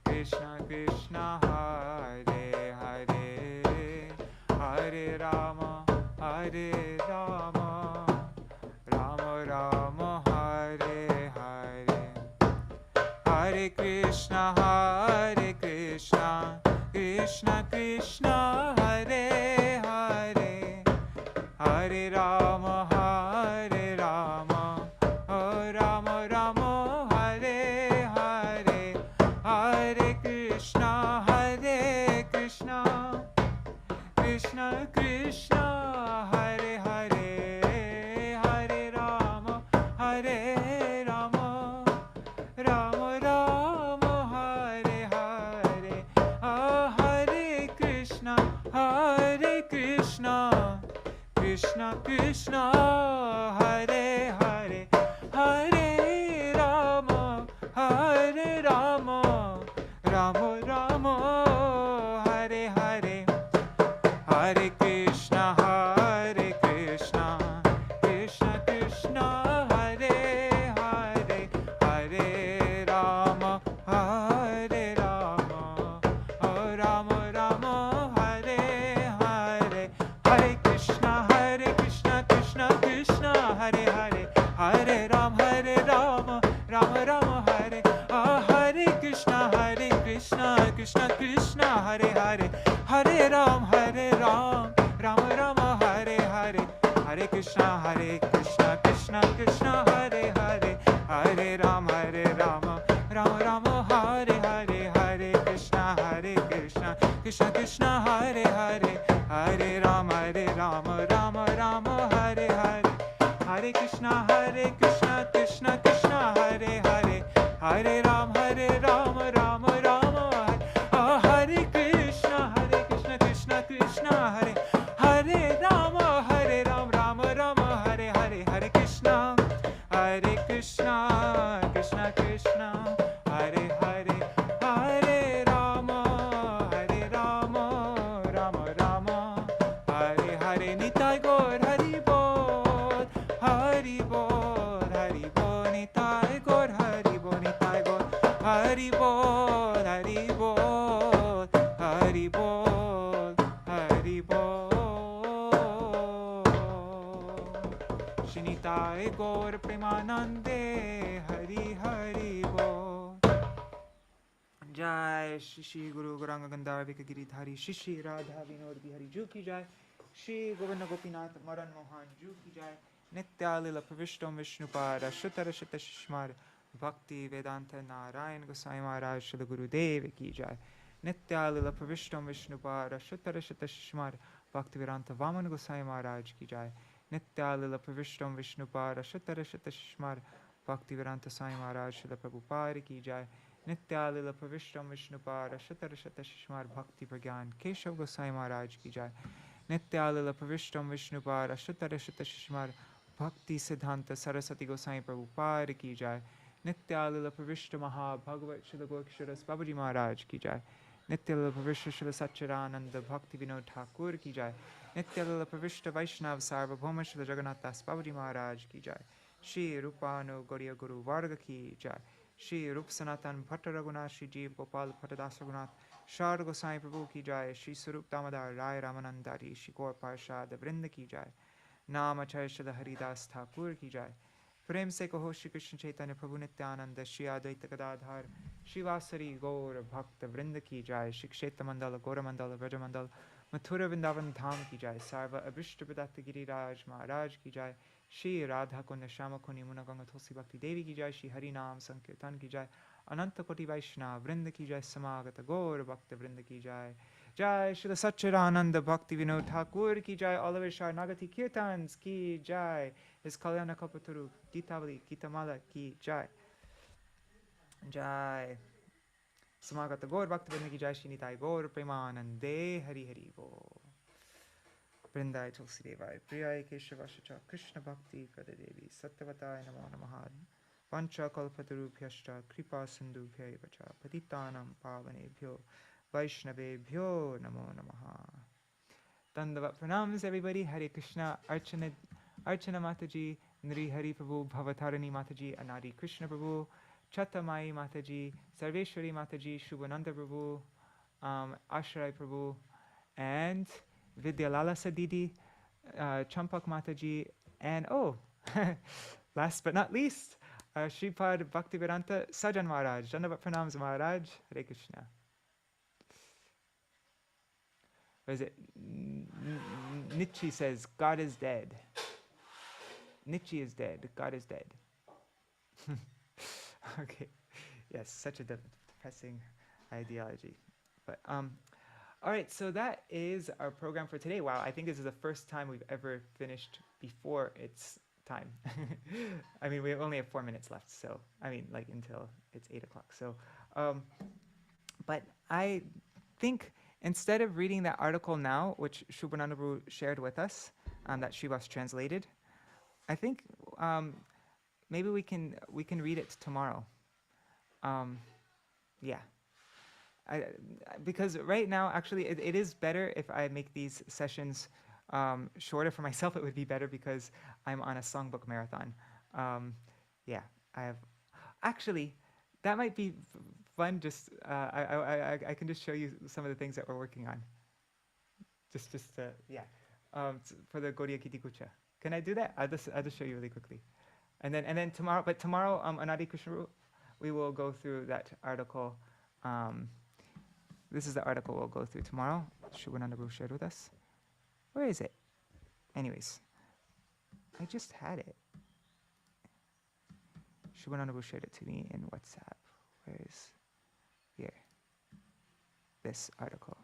Krishna Krishna Hare Hare Hare Rama Rama Rama Hare Hare Hare Krishna Krishna Krishna Hare Hare Hare Rama Rama Rama Hare Hare Hare Krishna Krishna Krishna Hare Hare Hare Rama Rama Rama Hare Hare Hare Krishna Krishna Krishna Hare Hare Hare Rama Rama Rama Hare Hare Hare Krishna Krishna Krishna Hare Hare Hare Rama Rama Rama Hare Hare Hare Krishna Krishna Krishna Hare Hare Hare Rama Rama Hare Hare Krishna Krishna Krishna Hare Hare Hare Ram Rama Hare Hare Hare Krishna Krishna Krishna Hare Hare Hare Ram Rama Hare Hare Hare Krishna Krishna Hare Hare Hare Ram Rama Hare Hare Hare Krishna Krishna Krishna Hare Hare Hare Ram Rama Hare Krishna Krishna Hare Hare Rama Rama Hare Hare Hare Krishna Krishna Hare Hare Hare Rama Rama Hare Hare Nitai Gaur Hari Bol Nitai Gaur Hari Bol Hari Bol Shri Nitai Gaur Premanande Hari Hari Jai, Shri Guru Gauranga Gandhara Vicitra Shri Radha Vinod Bihari Ju Ki Jai, Shri Govinda Gopinath Madan Mohan Ju Ki Jai, Nitya Lila Pravishtam Vishnupada Shuttara Shutta Shishmar Bhakti Vedanta Narayan Gosai Maharaj Shri Guru Dev Ki Jai, Nitya Lila Pravishtam Vishnupada Shuttara Shutta Shishmar Bhakti Vedanta Vaman Gosai Maharaj Ki Jai, Nitya Lila Pravishtam Vishnupada Shuttara Shutta Shishmar Bhakti Vedanta Sai Maharaj Shri Prabhupada Ki Jai, Nitya Lila Pravishtam Vishnupada Shuttara Shutta Shishmar Bhakti Pragyan Keśava Gosai Maharaj Ki Jai, Nitya Lila Pravishtam Vishnupada Shuttara Shutta Shishmar Bhakti Siddhanta Saraswati Gosai Prabhupada Ki Jai, Nitya Lila Pravishta Maha Bhagavat Shri Gorkishoras Babaji Maharaj Ki Jai, Nitya Lila Pravishta Shri Satchidananda Bhaktivinoda-gīti-dhārā Ki Jai, Nitya Lila Pravishta Vaishnava Sarvabhauma Shri Jagannatha Babaji Maharaj Ki Jai, Shri Rupanu Gauriya Guru Varga Ki Jai, Shri Rup Sanatan Bhatta Raghunath Shri Jeev Gopal Bhattadas Raghunath Shar Gosai Prabhu Ki Jai, Shri Sarup Damodar Rai Ramanandari Shri Gaur Parshad Vrinda Ki Jai, Namacharya Shri Haridas Thakur Ki Jai, Prem se kaho Shri Krishna Chaitanya Prabhu Nityananda Shri Advaita Gadadhar Shri Vasari Gaur Bhakta Vrinda Ki Jai, Shri Kshetra Mandala Gaura Mandala Vraja Mandala Mathura Vrindavan Dham Ki Jai, Sarva Abhishta Padatta Giriraj Maharaj Ki Jai, Shri Radha Kunda Shama Kuni Muna Ganga Tulsi Bhakti Devi Ki Jai, Shri Hari Nam Sankirtan Ki Jai, Ananta Koti Vaishnava Vrinda Ki Jai, Samagata Gaur Bhakta Vrinda Ki Jai, Jai Shri Satchidananda Bhaktivinoda Thakur Ki Jai, all of his Śaraṇāgati Kirtans Ki Jai, his Kalyana Kalpataru Gitavali Gitamala Ki Jai, Jai Samagata Gaur Bhakta Vrinda Ki Jai, Shri Nitai Gaur Premanande Hari Hari Gaur Vrindai Tulsi Devai Priyai Keśava Krishna Bhakti Kada Devi Sattvatai Namo Namaha Pancha Kalpatarubhyascha Kripa Sindhubhyai Vacha Patitanam Pavanebhyo Vaishnavebhyo Namo Namaha. Dandavat pranams everybody. Hare Krishna. Archana Mataji, Nri Hari Prabhu, Bhavatarani Mataji, Anadi Krishna Prabhu, Chatamai Mataji, Sarveshwari Mataji, Shubhananda Prabhu, Ashray Prabhu, and Vidyalala Sadidi, Champak Mataji, and last but not least, Shripad Bhaktivedanta Sajan Maharaj. Dandavat pranams Maharaj. Hare Krishna. What is it? Nietzsche says, God is dead. Nietzsche is dead. God is dead. Okay. Yes, such a depressing ideology. But all right, so that is our program for today. Wow, I think this is the first time we've ever finished before its time. I mean, we only have 4 minutes left, so I mean, like until it's 8 o'clock. So, but I think instead of reading that article now, which Shubhananda Prabhu shared with us, that Srivas translated, I think maybe we can read it tomorrow. Yeah. Because right now, actually, it is better if I make these sessions shorter. For myself, it would be better because I'm on a songbook marathon. Yeah, I have. Actually, that might be fun. Just I can just show you some of the things that we're working on. Yeah, for the Gaudiya Kiti Kucha. Can I do that? I'll just show you really quickly, and then tomorrow. But tomorrow, Anadi Krishna, we will go through that article. This is the article we'll go through tomorrow. Shubhananda Prabhu shared with us. Where is it? Anyways, I just had it. Shubhananda Prabhu shared it to me in WhatsApp. Where is here? This article.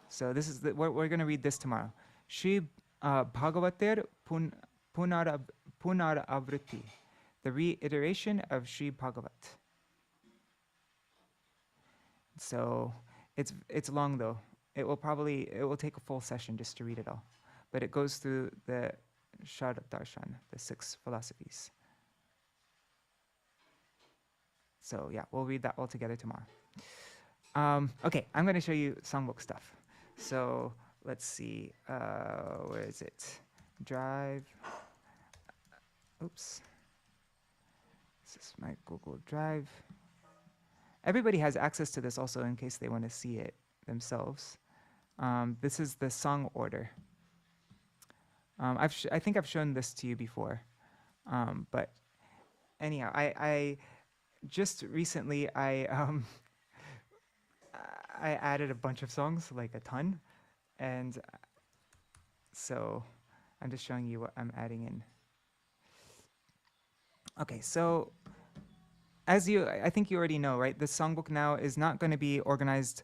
So this is we're going to read this tomorrow. Shri Bhagavatir Punar Avritti, the reiteration of Shri Bhagavat. So it's long though. It will take a full session just to read it all. But it goes through the Shad Darshan, the 6 philosophies. So yeah, we'll read that all together tomorrow. Okay, I'm going to show you songbook stuff. So let's see, where is it? Drive. Oops. This is my Google Drive. Everybody has access to this also in case they want to see it themselves. This is the song order. I think I've shown this to you before. But anyhow, I just recently, I added a bunch of songs, like a ton, and so I'm just showing you what I'm adding in. Okay, so as I think you already know, right? The songbook now is not going to be organized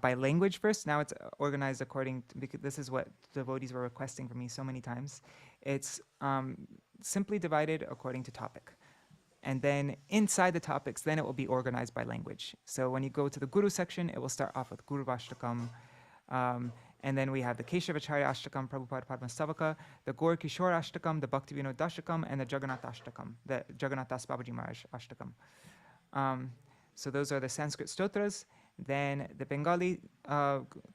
by language first. Now it's organized according to, because this is what devotees were requesting from me so many times. It's simply divided according to topic. And then inside the topics, then it will be organized by language. So when you go to the Guru section, it will start off with Guru Vashtakam. And then we have the Keśava Ashtakam, Prabhupada Padmastavaka, the Gaur Kishore Ashtakam, the Bhaktivinoda-gīti-dhārā, and the Jagannath Ashtakam, the Jagannath Das Babaji Maharaj Ashtakam. So those are the Sanskrit stotras. Then the Bengali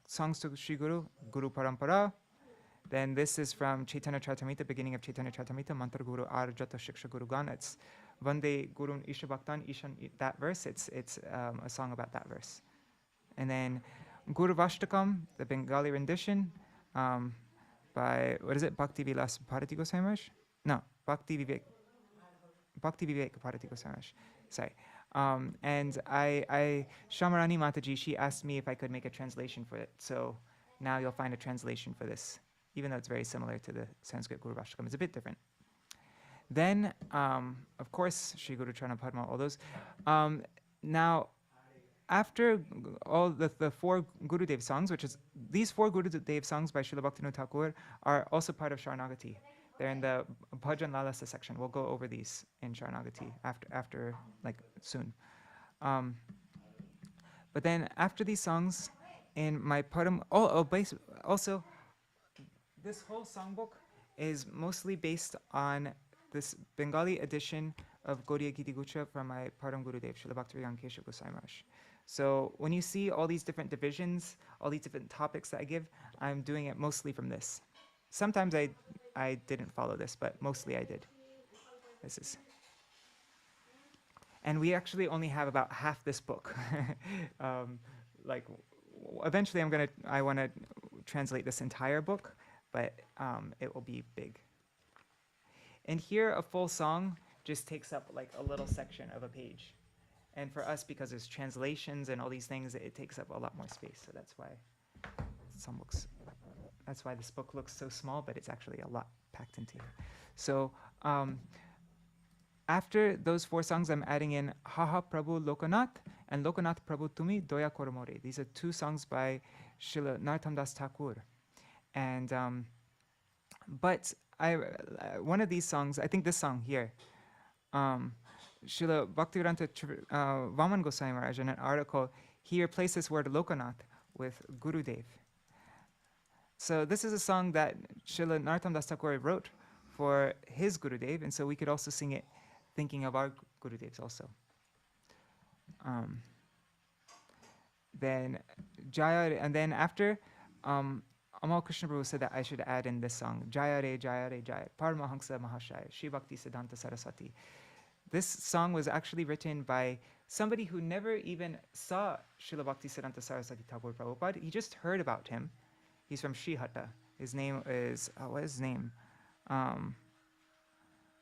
songs to Sri Guru, Guru Parampara. Then this is from Chaitanya Charitamrita, beginning of Chaitanya Charitamrita, Mantra Guru Arjata Shiksha Guru Gan. It's Vande Gurun Isha Bhaktan, Ishan, that verse. It's a song about that verse. And then Guru Vashtakam, the Bengali rendition, by, what is it, Bhakti Vilas Bharati Goswami Maharaj? No, Bhakti Vivek Bharati Goswami Maharaj. Sorry. And Shamarani Mataji, she asked me if I could make a translation for it. So now you'll find a translation for this, even though it's very similar to the Sanskrit Guru Vashtakam. It's a bit different. Then, of course, Sri Guru Charana Padma, all those. Now, after all the four Gurudev songs, which is these four Gurudev songs by Srila Bhaktivinoda Thakur are also part of Śaraṇāgati. They're in the Bhajan Lalasa section. We'll go over these in Śaraṇāgati after like soon. But then after these songs, in my Param, also this whole songbook is mostly based on this Bengali edition of Gaudiya Giti Gucha from my Param Gurudev, Srila Bhaktivinoda Keśava Goswami Maharaj. So when you see all these different divisions, all these different topics that I give, I'm doing it mostly from this. Sometimes I didn't follow this, but mostly I did. This is. And we actually only have about half this book. Like, eventually I want to translate this entire book, but it will be big. And here, a full song just takes up like a little section of a page. And for us, because there's translations and all these things, it takes up a lot more space. So that's why this book looks so small, but it's actually a lot packed into here. So after those four songs, I'm adding in Haha Prabhu Lokanath and Lokanath Prabhu Tumi Doya Koromore. These are two songs by Srila Narottam Das Thakur. And but one of these songs, I think this song here, Srila Bhaktivedanta Vaman Goswami Maharaj, in an article, he replaced this word Lokanath with Gurudev. So this is a song that Srila Narottam Das Thakur wrote for his Gurudev, and so we could also sing it thinking of our Gurudevs also. Then Jaya, and then after, Amal Krishna Prabhu said that I should add in this song, Jaya Re Jaya Re Jaya, Paramahansa Mahashaya, Shri Bhakti Siddhanta Saraswati. This song was actually written by somebody who never even saw Srila Bhakti Siddhanta Saraswati Thakur Prabhupada. He just heard about him. He's from Srihatta. His name is, what is his name?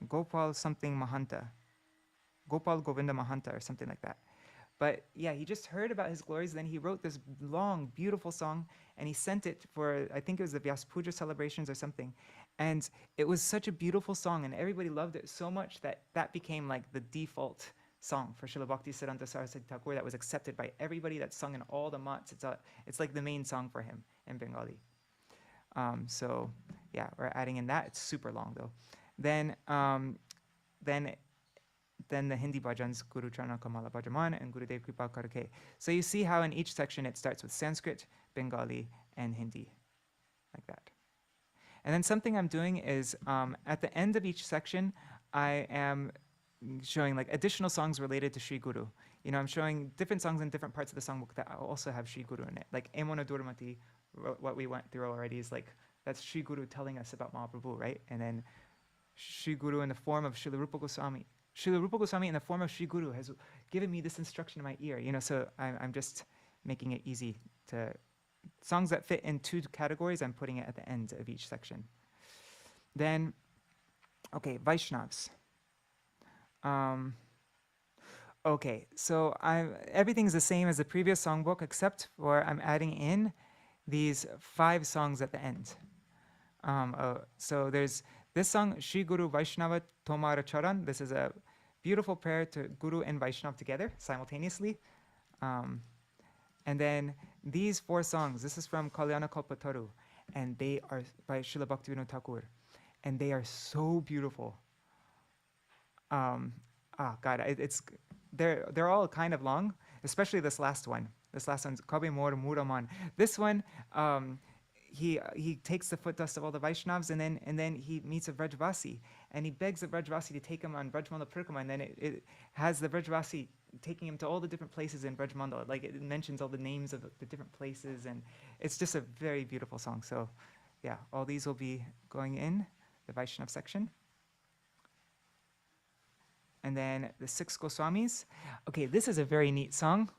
Gopal something Mahanta. Gopal Govinda Mahanta or something like that. But yeah, he just heard about his glories, then he wrote this long, beautiful song, and he sent it for, I think it was the Vyas Puja celebrations or something. And it was such a beautiful song, and everybody loved it so much that that became like the default song for Srila Bhakti Siddhanta Saraswati Thakur that was accepted by everybody, that's sung in all the mats. It's like the main song for him in Bengali. So yeah, we're adding in that. It's super long though. Then the Hindi bhajans, Guru Charana Kamala Bhajaman and Gurudev Kripa Karke. So you see how in each section it starts with Sanskrit, Bengali, and Hindi, like that. And then something I'm doing is at the end of each section, I am showing like additional songs related to Sri Guru. You know, I'm showing different songs in different parts of the songbook that also have Sri Guru in it. Like Emona Durmati, what we went through already is like, that's Sri Guru telling us about Mahaprabhu, right? And then Sri Guru in the form of Srila Rupa Goswami. Srila Rupa Goswami in the form of Sri Guru has given me this instruction in my ear. You know, so I'm just making it easy to, songs that fit in two categories, I'm putting it at the end of each section. Then, okay, Vaishnavas. Okay, so everything's the same as the previous songbook, except for I'm adding in these 5 songs at the end. So there's this song, Shri Guru Vaishnava Tomara Charan. This is a beautiful prayer to Guru and Vaishnav together simultaneously. Um, and then these 4 songs, this is from Kalyana Kalpataru, and they are by Srila Bhaktivinoda Thakur, and they are so beautiful. God, they're all kind of long, especially this last one. This last one's Kabe Mor Muraman. This one, he takes the foot dust of all the Vaishnavas, and then he meets a Vrajvasi, and he begs the Vrajvasi to take him on Vrajmandal Parikrama, and then it has the Vrajvasi taking him to all the different places in Vrajmandal. Like, it mentions all the names of the different places, and it's just a very beautiful song. So, yeah, all these will be going in the Vaishnav section. And then the 6 Goswamis. Okay, this is a very neat song.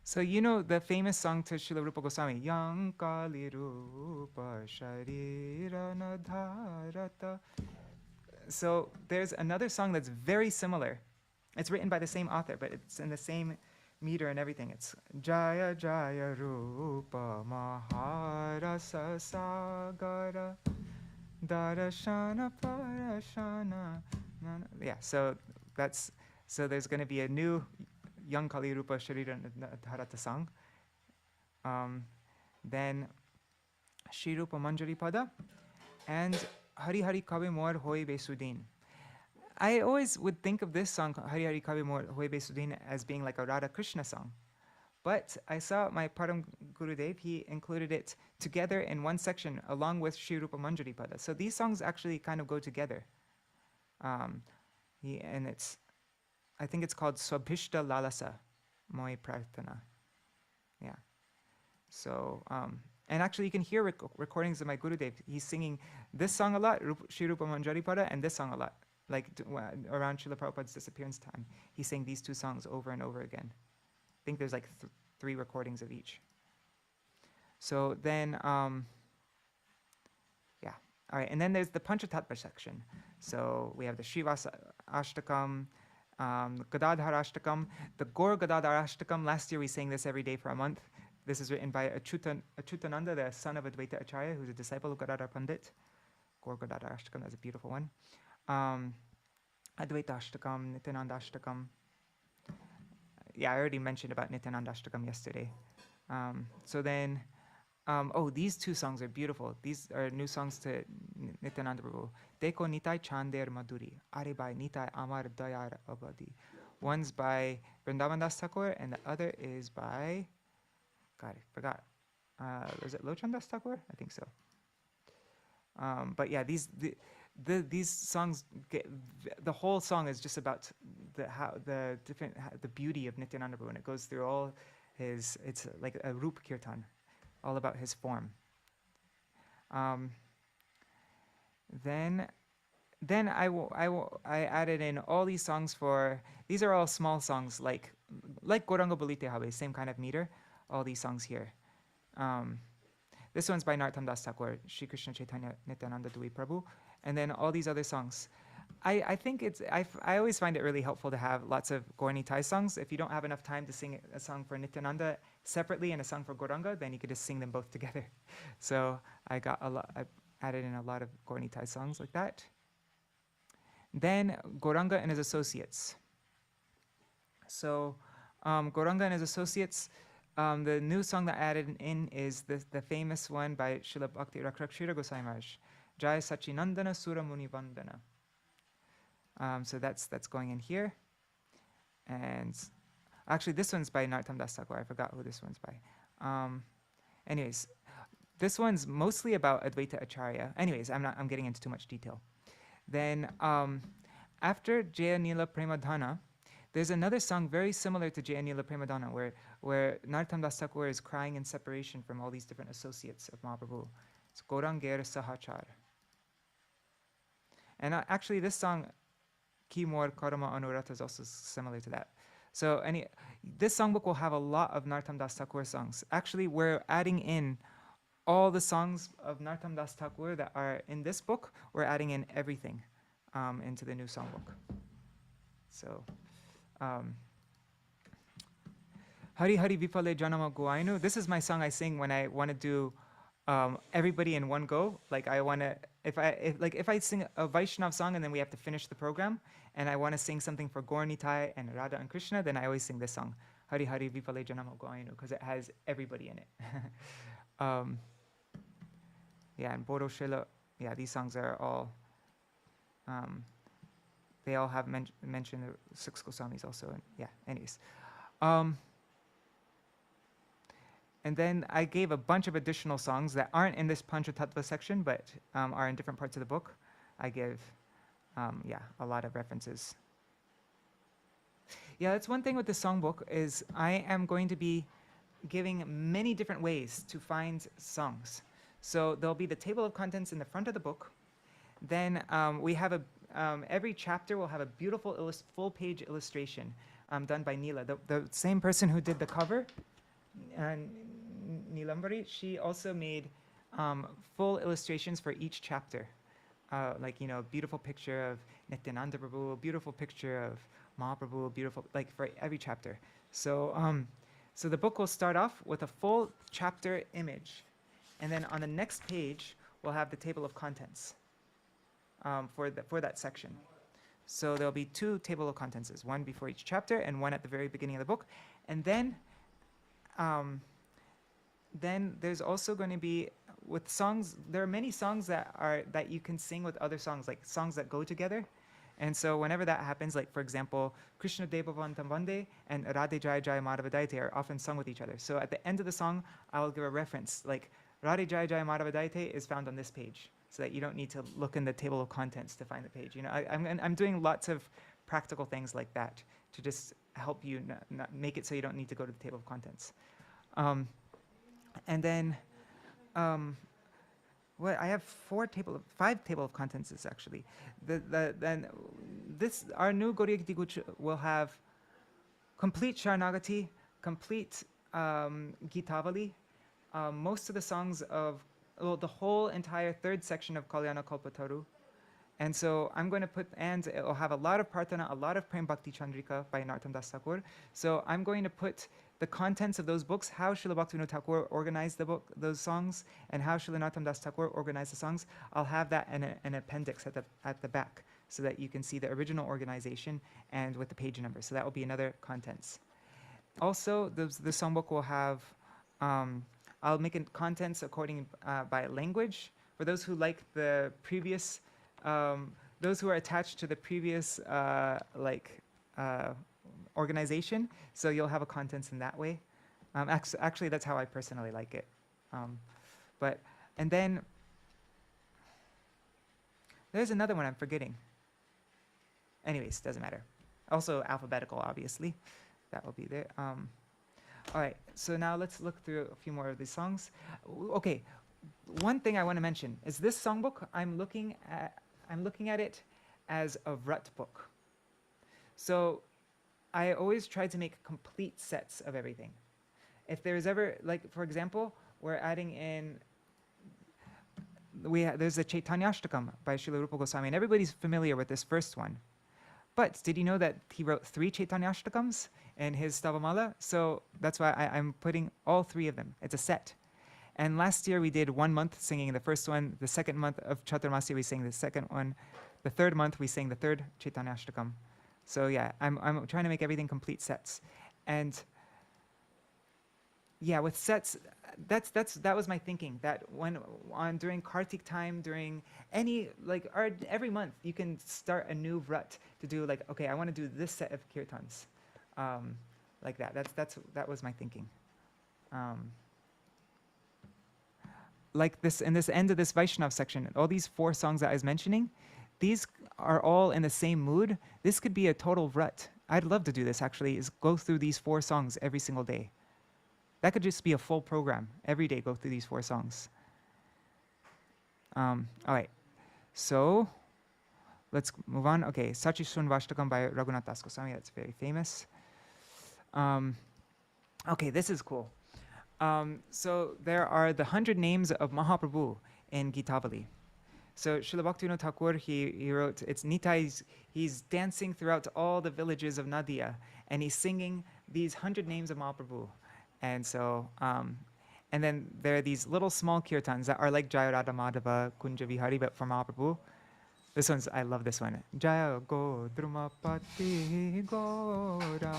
So you know the famous song to Srila Rupa Goswami, Yang Kali Rupa Sharira Nadharata. So there's another song that's very similar. It's written by the same author, but it's in the same meter and everything. It's Jaya Jaya Rupa Maharasa Sagara Darashana Parashana. Yeah, so there's going to be a new Yang Kali Rupa Sharira Dharata song. Then Shri Rupa Manjari Pada and Hari Hari Kabe Mor Hoi Besudin. I always would think of this song, Hari Hari Kabe Mor Hoi Besudin, as being like a Radha Krishna song. But I saw my Param Gurudev, he included it together in one section along with Shri Rupa Manjari Pada. So these songs actually kind of go together. And I think it's called Swabhishta Lalasa Moi Prarthana. Yeah. So, and actually you can hear recordings of my Gurudev. He's singing this song a lot, Shri Rupa Manjari Pada, and this song a lot. Like around Srila Prabhupada's disappearance time, he sang these 2 songs over and over again. I think there's like 3 recordings of each. So then, yeah. All right, and then there's the Panchatattva section. So we have the Srivasa Ashtakam, Gadadhar Ashtakam, the Gaur Gadadhar Ashtakam. Last year we sang this every day for a month. This is written by Achyutananda, the son of Advaita Acharya, who's a disciple of Gadadhar Pandit. Gaur Gadadhar Ashtakam, that's a beautiful one. Advaita Ashtakam, Nityananda Ashtakam. Yeah, I already mentioned about Nityananda Ashtakam yesterday. So then, these 2 songs are beautiful. These are new songs to Nityananda Prabhu. Deko Nitai Chander Madhuri, Are by Nitai Amar Dayar Abadi. One's by Vrindavan Das Thakur, and the other is by, God, I forgot. Was it Lochan Das Thakur? I think so. But yeah, these songs, the whole song is just about the beauty of Nityananda Prabhu, and it goes through all it's like a Rup Kirtan, all about his form. Then I added in all these songs these are all small songs like Gauranga Bolite Habe, same kind of meter, all these songs here. This one's by Narottam Das Thakur, Shri Krishna Chaitanya Nityananda Dui Prabhu, and then all these other songs. I think I always find it really helpful to have lots of Gaur Nitai songs. If you don't have enough time to sing a song for Nityananda separately and a song for Gauranga, then you could just sing them both together. So I added in a lot of Gaur Nitai songs like that. Then Gauranga and his associates. So Gauranga and his associates, the new song that I added in is the famous one by Srila Bhakti Rakshira Gosai Maharaj, Jai Sachinandana Sura Muni Vandana. So that's going in here. And actually this one's by Narottam Das Thakur. I forgot who this one's by. Anyways, this one's mostly about Advaita Acharya. Anyways, I'm getting into too much detail. Then after Jaya Nila Premadhana, there's another song very similar to Jaya Nila Premadhana where Narottam Das Thakur is crying in separation from all these different associates of Mahaprabhu. It's Gaurangera Sahachar. And actually this song, Ki Mor Karma Anurata, is also similar to that. So this songbook will have a lot of Narottam Das Thakur songs. Actually, we're adding in all the songs of Narottam Das Thakur that are in this book. We're adding in everything into the new songbook. So, Hari Hari Vipale Janama Guainu. This is my song I sing when I want to do everybody in one go. Like I want to, if I sing a Vaishnav song and then we have to finish the program, and I want to sing something for Gaur Nitai and Radha and Krishna, then I always sing this song, Hari Hari Vipale Janama Guainu, because it has everybody in it. Yeah, and Bodo Shila, yeah, these songs are all, they all have mentioned the 6 Goswamis also. And yeah, anyways. And then I gave a bunch of additional songs that aren't in this Panchatattva section, but are in different parts of the book. I give, yeah, a lot of references. Yeah, that's one thing with the songbook is I am going to be giving many different ways to find songs. So there'll be the table of contents in the front of the book. Then we have every chapter will have a beautiful full-page illustration done by Neela, the same person who did the cover. Nilambari, she also made full illustrations for each chapter. Like, you know, beautiful picture of Nityananda Prabhu, beautiful picture of Mahaprabhu, beautiful, like for every chapter. So, so the book will start off with a full chapter image. And then on the next page, we'll have the table of contents for that section. So there'll be 2 table of contents, one before each chapter and one at the very beginning of the book. And then there's also going to be with songs. There are many songs that you can sing with other songs, like songs that go together. And so whenever that happens, like for example, Krishna Devavantam Vande and Radhe Jaya Jaya Madhava Daite are often sung with each other. So at the end of the song, I'll give a reference, like Radhe Jaya Jaya Madhava Daite is found on this page, so that you don't need to look in the table of contents to find the page. You know, I'm doing lots of practical things like that to just help you not make it so you don't need to go to the table of contents. And then, I have 5 table of contents actually. Then our new Gauriya Giti Guch will have complete Śaraṇāgati, complete Gitavali, most of the songs of, well, the whole entire 3rd section of Kalyana Kalpataru. And so I'm going to and it will have a lot of Prarthana, a lot of Prem Bhakti Chandrika by Narottam Das Thakur. So I'm going to put the contents of those books, how Srila Bhaktivinoda Thakur organized the book, those songs, and how Srila Narottam Das Thakur organized the songs. I'll have that in an appendix at the back, so that you can see the original organization and with the page number. So that will be another contents. Also, the songbook will have, I'll make it contents according by language. For those who like the previous, those who are attached to the previous organization, so you'll have a contents in that way. Actually, that's how I personally like it. And then there's another one I'm forgetting. Anyways, doesn't matter. Also alphabetical, obviously. That will be there. All right, so now let's look through a few more of these songs. Okay, one thing I want to mention is this songbook, I'm looking at it as a Vrat book. So I always try to make complete sets of everything. If there's ever, like for example, we're adding in, there's a Chaitanyashtakam by Srila Rupa Goswami, and everybody's familiar with this first one. But did you know that he wrote 3 Chaitanyashtakams in his Stavamala? So that's why I'm putting all 3 of them. It's a set. And last year we did 1 month singing the first one. The second month of Chaturmasya we sang the second one. The 3rd month we sang the 3rd Chaitanyashtakam. So yeah, I'm trying to make everything complete sets. And yeah, with sets, that was my thinking, that during Kartik time, during every month, you can start a new Vrat to do, like, okay, I want to do this set of kirtans, like that. That was my thinking. Like this, in this end of this Vaishnav section, all these 4 songs that I was mentioning, these are all in the same mood. This could be a total Vrat. I'd love to do this actually, is go through these 4 songs every single day. That could just be a full program. Every day, go through these 4 songs. All right, so let's move on. Okay, Sachishun Vashtakam by Raghunath Das Goswami. That's very famous. Okay, this is cool. So there are the 100 names of Mahaprabhu in Gitavali. So Srila Bhaktivinoda Thakur, he wrote, it's Nitai, he's dancing throughout all the villages of Nadia, and he's singing these 100 names of Mahaprabhu. And so, and then there are these little small kirtans that are like Jaya Radha Madhava Kunja Vihari, but for Mahaprabhu. This one's, I love this one. Jaya Go Drumapati Gora.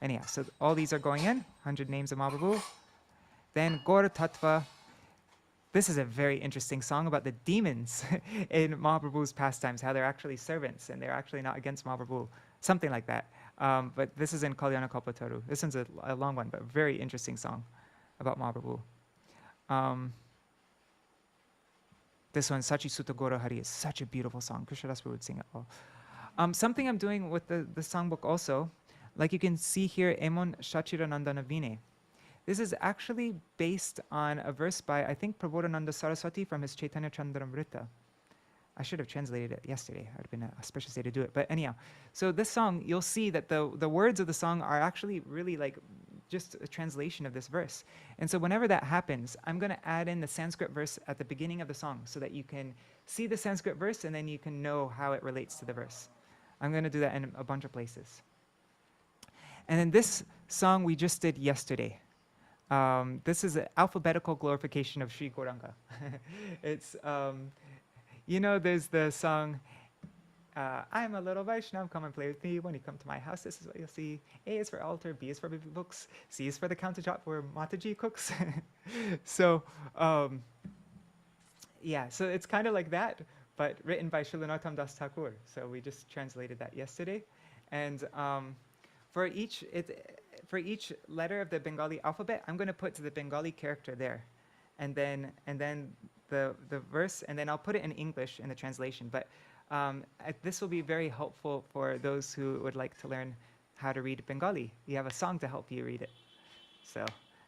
Anyhow, so all these are going in, 100 names of Mahaprabhu. Then Gora Tattva. This is a very interesting song about the demons in Mahaprabhu's pastimes, how they're actually servants and they're actually not against Mahaprabhu, something like that. But this is in Kalyana Kalpataru. This one's a long one, but very interesting song about Mahaprabhu. This one, Sachi Sutta Gora Hari, is such a beautiful song. Krishnadas would sing it all. Something I'm doing with the songbook also, like you can see here, Emon Shachiranandana Vine. This is actually based on a verse by, I think, Prabodhananda Saraswati from his Chaitanya Chandramrita. I should have translated it yesterday. It would have been an auspicious day to do it. But anyhow, so this song, you'll see that the words of the song are actually really like just a translation of this verse. And so whenever that happens, I'm going to add in the Sanskrit verse at the beginning of the song so that you can see the Sanskrit verse and then you can know how it relates to the verse. I'm going to do that in a bunch of places. And then this song we just did yesterday. This is an alphabetical glorification of Sri Gauranga. It's, you know, there's the song, I'm a little Vaishnav, come and play with me. When you come to my house, this is what you'll see. A is for altar, B is for baby books, C is for the counter top where Mataji cooks. So, yeah, so it's kind of like that, but written by Srila Narottam Das Thakur. So we just translated that yesterday. And for each letter of the Bengali alphabet, I'm going to put the Bengali character there. And then the verse, and then I'll put it in English in the translation. But this will be very helpful for those who would like to learn how to read Bengali. You have a song to help you read it. So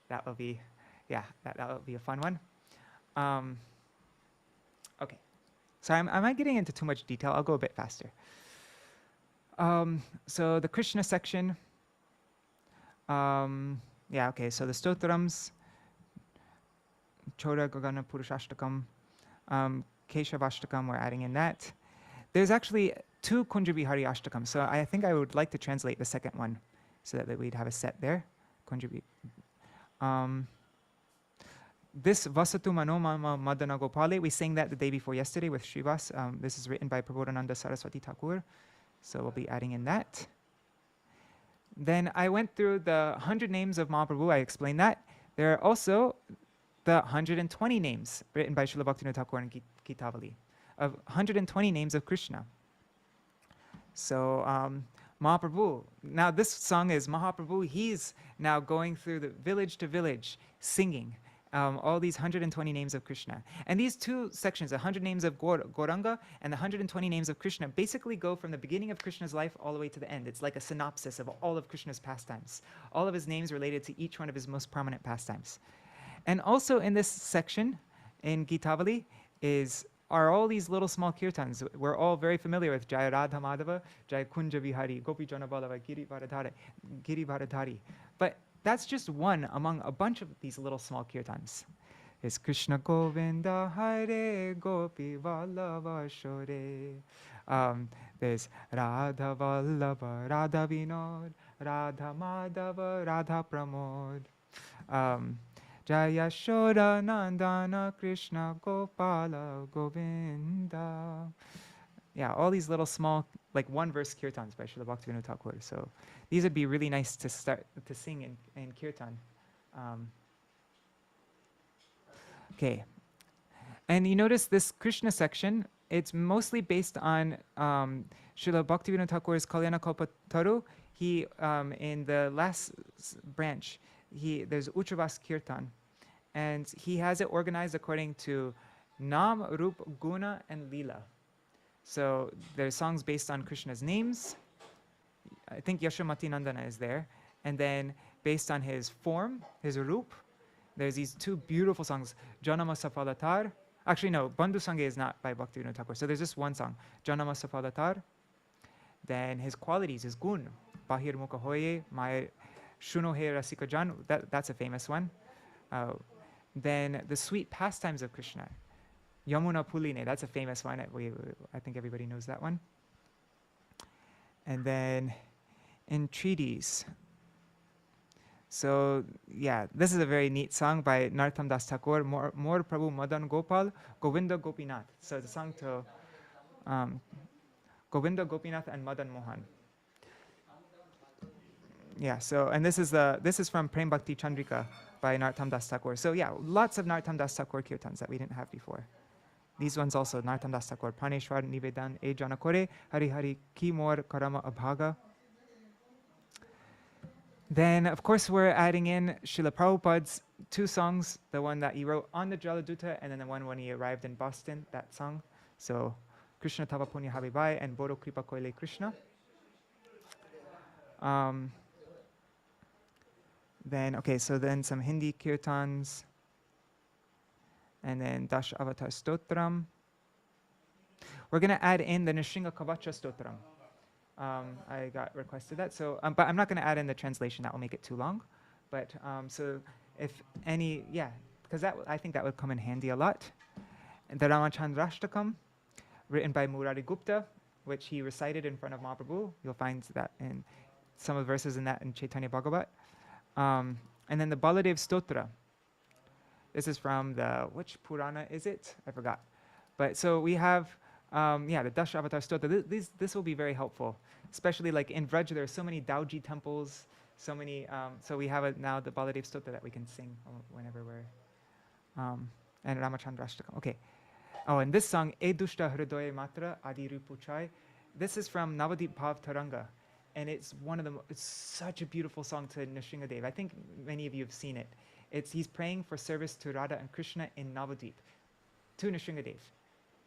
that will be, yeah, that will be a fun one. Okay. So am I getting into too much detail? I'll go a bit faster. So the Krishna section, yeah, okay, so the stotrams, Choda Gagana Purushashtakam, Keśavashtakam, we're adding in that. There's actually 2 Kunja Vihari Ashtakam, so I think I would like to translate the second one so that we'd have a set there. This Vasatu Manomama Madana Gopale, we sang that the day before yesterday with Srivas. This is written by Prabodhananda Saraswati Thakur, so we'll be adding in that. Then I went through the 100 names of Mahaprabhu, I explained that. There are also the 120 names written by Srila Bhaktivinoda Thakur and Gitavali, of 120 names of Krishna. So Mahaprabhu, now this song is Mahaprabhu, he's now going through the village to village singing all these 120 names of Krishna. And these 2 sections, the 100 names of Gauranga and the 120 names of Krishna, basically go from the beginning of Krishna's life all the way to the end. It's like a synopsis of all of Krishna's pastimes. All of his names related to each one of his most prominent pastimes. And also in this section, in Gitavali, are all these little small kirtans. We're all very familiar with Jaya Radha Madhava, Jaya Kunja Vihari, Gopi Jana Ballava, Giri Varadhari. But that's just one among a bunch of these little small kirtans. It's Krishna Govinda Hare Gopi Vallabha Shore. There's Radha Vallabha, Radha Vinod, Radha Madhava, Radha Pramod. Jaya Shoda Nandana Krishna Gopala Govinda. Yeah, all these little small, like one verse kirtans by Srila Bhaktivinoda Thakur. So these would be really nice to start to sing in kirtan. Okay. And you notice this Krishna section, it's mostly based on Srila Bhaktivinoda Thakur's Kalyana Kalpataru. He, in the last branch, there's Uchavas Kirtan, and he has it organized according to Nam, Rup, Guna, and Lila. So there's songs based on Krishna's names. I think Yashamati Nandana is there. And then based on his form, his Rup, there's these 2 beautiful songs, Janama Safalatar. Actually, no, Bandhu Sange is not by Bhaktivinoda Thakur. So there's just one song, Janama Safalatar. Then his qualities, his gun, Bahir Mukha Hoye, Maya Shuno He Rasika Jan, that's a famous one. Then the sweet pastimes of Krishna. Yamuna Puline, that's a famous one. I think everybody knows that one. And then entreaties. So yeah, this is a very neat song by Narottam Das Thakur, Mor Prabhu Madan Gopal, Govinda Gopinath. So it's a song to Govinda Gopinath and Madan Mohan. Yeah, so, and this is from Prem Bhakti Chandrika by Narottam Das Thakur. So yeah, lots of Narottam Das Thakur kirtans that we didn't have before. These ones also, Narottam Das Thakur, Praneshwar Nivedan E Janakore, Hari Hari Ki Mor Karama Abhaga. Then, of course, we're adding in Srila Prabhupada's two songs, the one that he wrote on the Jaladuta, and then the one when he arrived in Boston, that song. So, Krishna Tava Punya Habibai and Bodo Kripa Koile Krishna. Then, okay, so then some Hindi kirtans, and then Dash Avatar Stotram. We're going to add in the Nrsinga Kavacha Stotram. I got requested that, so but I'm not going to add in the translation. That will make it too long. But so if any, yeah, because I think that would come in handy a lot. And the Ramachandrashtakam, written by Murari Gupta, which he recited in front of Mahaprabhu. You'll find that in some of the verses in that in Chaitanya Bhagavat. And then the Baladev Stotra. This is from the, which Purana is it? I forgot. But so we have, the Dash Avatar Stotra. This will be very helpful, especially like in Vraj, there are so many Dauji temples, so many, so we have now the Baladev Stotra that we can sing whenever we're, and Ramachandrashtakam. Okay. Oh, and this song, E Dushta Hridoye Matra Adi Rupuchai, this is from Navadip Bhav Taranga. And it's it's such a beautiful song to Nrsingadev. I think many of you have seen it. He's praying for service to Radha and Krishna in Navadip, to Nrsingadev.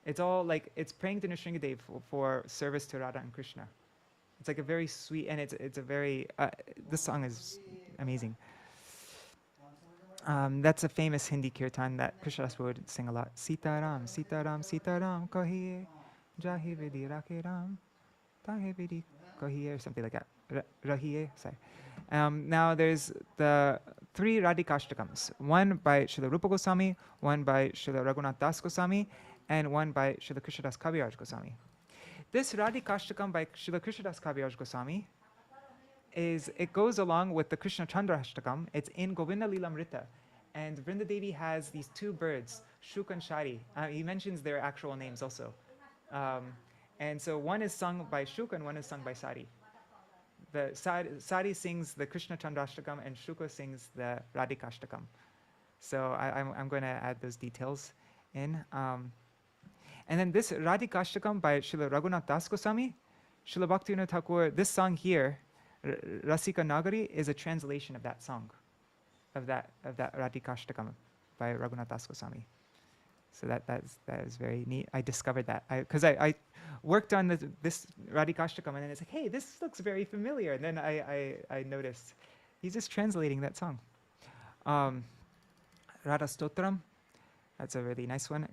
It's all like, it's praying to Nrsingadev for service to Radha and Krishna. It's like a very sweet, and it's a very, this song is amazing. That's a famous Hindi kirtan that Krishnadas would sing a lot. Sitaram, Sitaram, Sitaram, kahiye, jahi vidhi rakhe ram, tahe vidhi kahiye, or something like that. Rahiye, sorry. Now there's the 3 Radhikashtakams, one by Srila Rupa Goswami, one by Srila Raghunath Das Goswami, and one by Srila Krishnadas Kaviraj Goswami. This Radhikashtakam by Srila Krishnadas Kaviraj Goswami it goes along with the Krishna Chandrashtakam. It's in Govinda Lilamrita. And Vrinda Devi has these 2 birds, Shuk and Shari. He mentions their actual names also. And so one is sung by Shuk and one is sung by Sari. The Sari sings the Krishna Chandrashtakam and Shuka sings the Radhikashtakam. So I'm going to add those details in. And then this Radhikashtakam by Srila Raghunath Das Goswami, Srila Bhaktivinoda Thakur, this song here, Rasika Nagari, is a translation of that song, of that Radhikashtakam by Raghunath Das Goswami. So that is very neat. I discovered that because I worked on this Radhikashtakam, and then it's like, hey, this looks very familiar. And then I noticed he's just translating that song. Radha Stotram, that's a really nice one.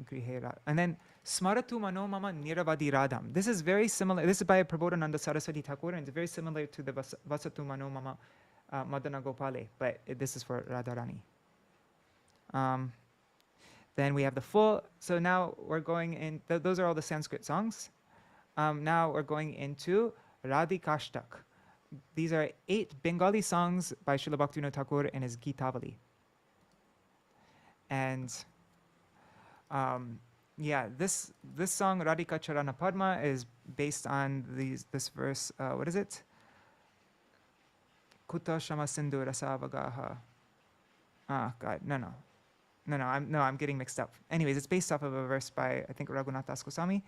And then Smaratu Mano Mama Niravadi Radham. This is very similar. This is by Prabodhananda Saraswati Thakur, and it's very similar to the Vasatu Mano Mama Madana Gopale, but this is for Radharani. Then we have the full, so now we're going in, those are all the Sanskrit songs. Now we're going into Radhikashtak. These are 8 Bengali songs by Srila Bhaktivinoda Thakur in his Gitavali. And this song, Radhika Charana Padma, is based on this verse, what is it? Kuta Shama Sindhu Rasavagaha. God, no, I'm getting mixed up. Anyways, it's based off of a verse by, I think, Raghunath Das Goswami.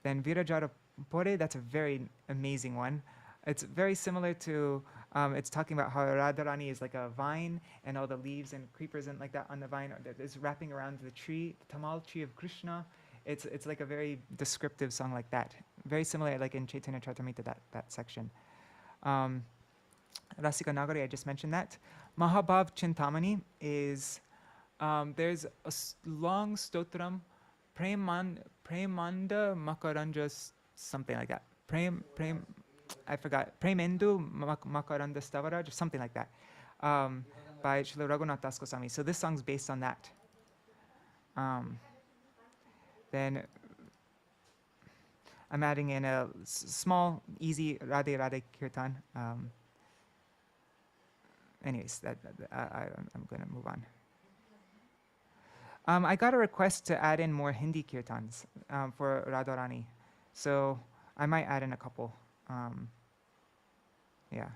Then Virajara Pore, that's a very amazing one. It's very similar to, it's talking about how Radharani is like a vine, and all the leaves and creepers and like that on the vine is wrapping around the tree, the Tamal tree of Krishna. It's like a very descriptive song like that. Very similar, like in Chaitanya Charitamrita, that section. Rasika Nagari, I just mentioned that. Mahabhav Chintamani is, there's a long stotram, Premanda Makaranja, something like that. I forgot. Premendu Makaranda Stavaraj, or something like that, by Srila Raghunath Das Goswami. So this song's based on that. Then I'm adding in a small, easy Radhe Radhe Kirtan. Anyways, I'm going to move on. I got a request to add in more Hindi kirtans for Radharani. So I might add in a couple. Yeah.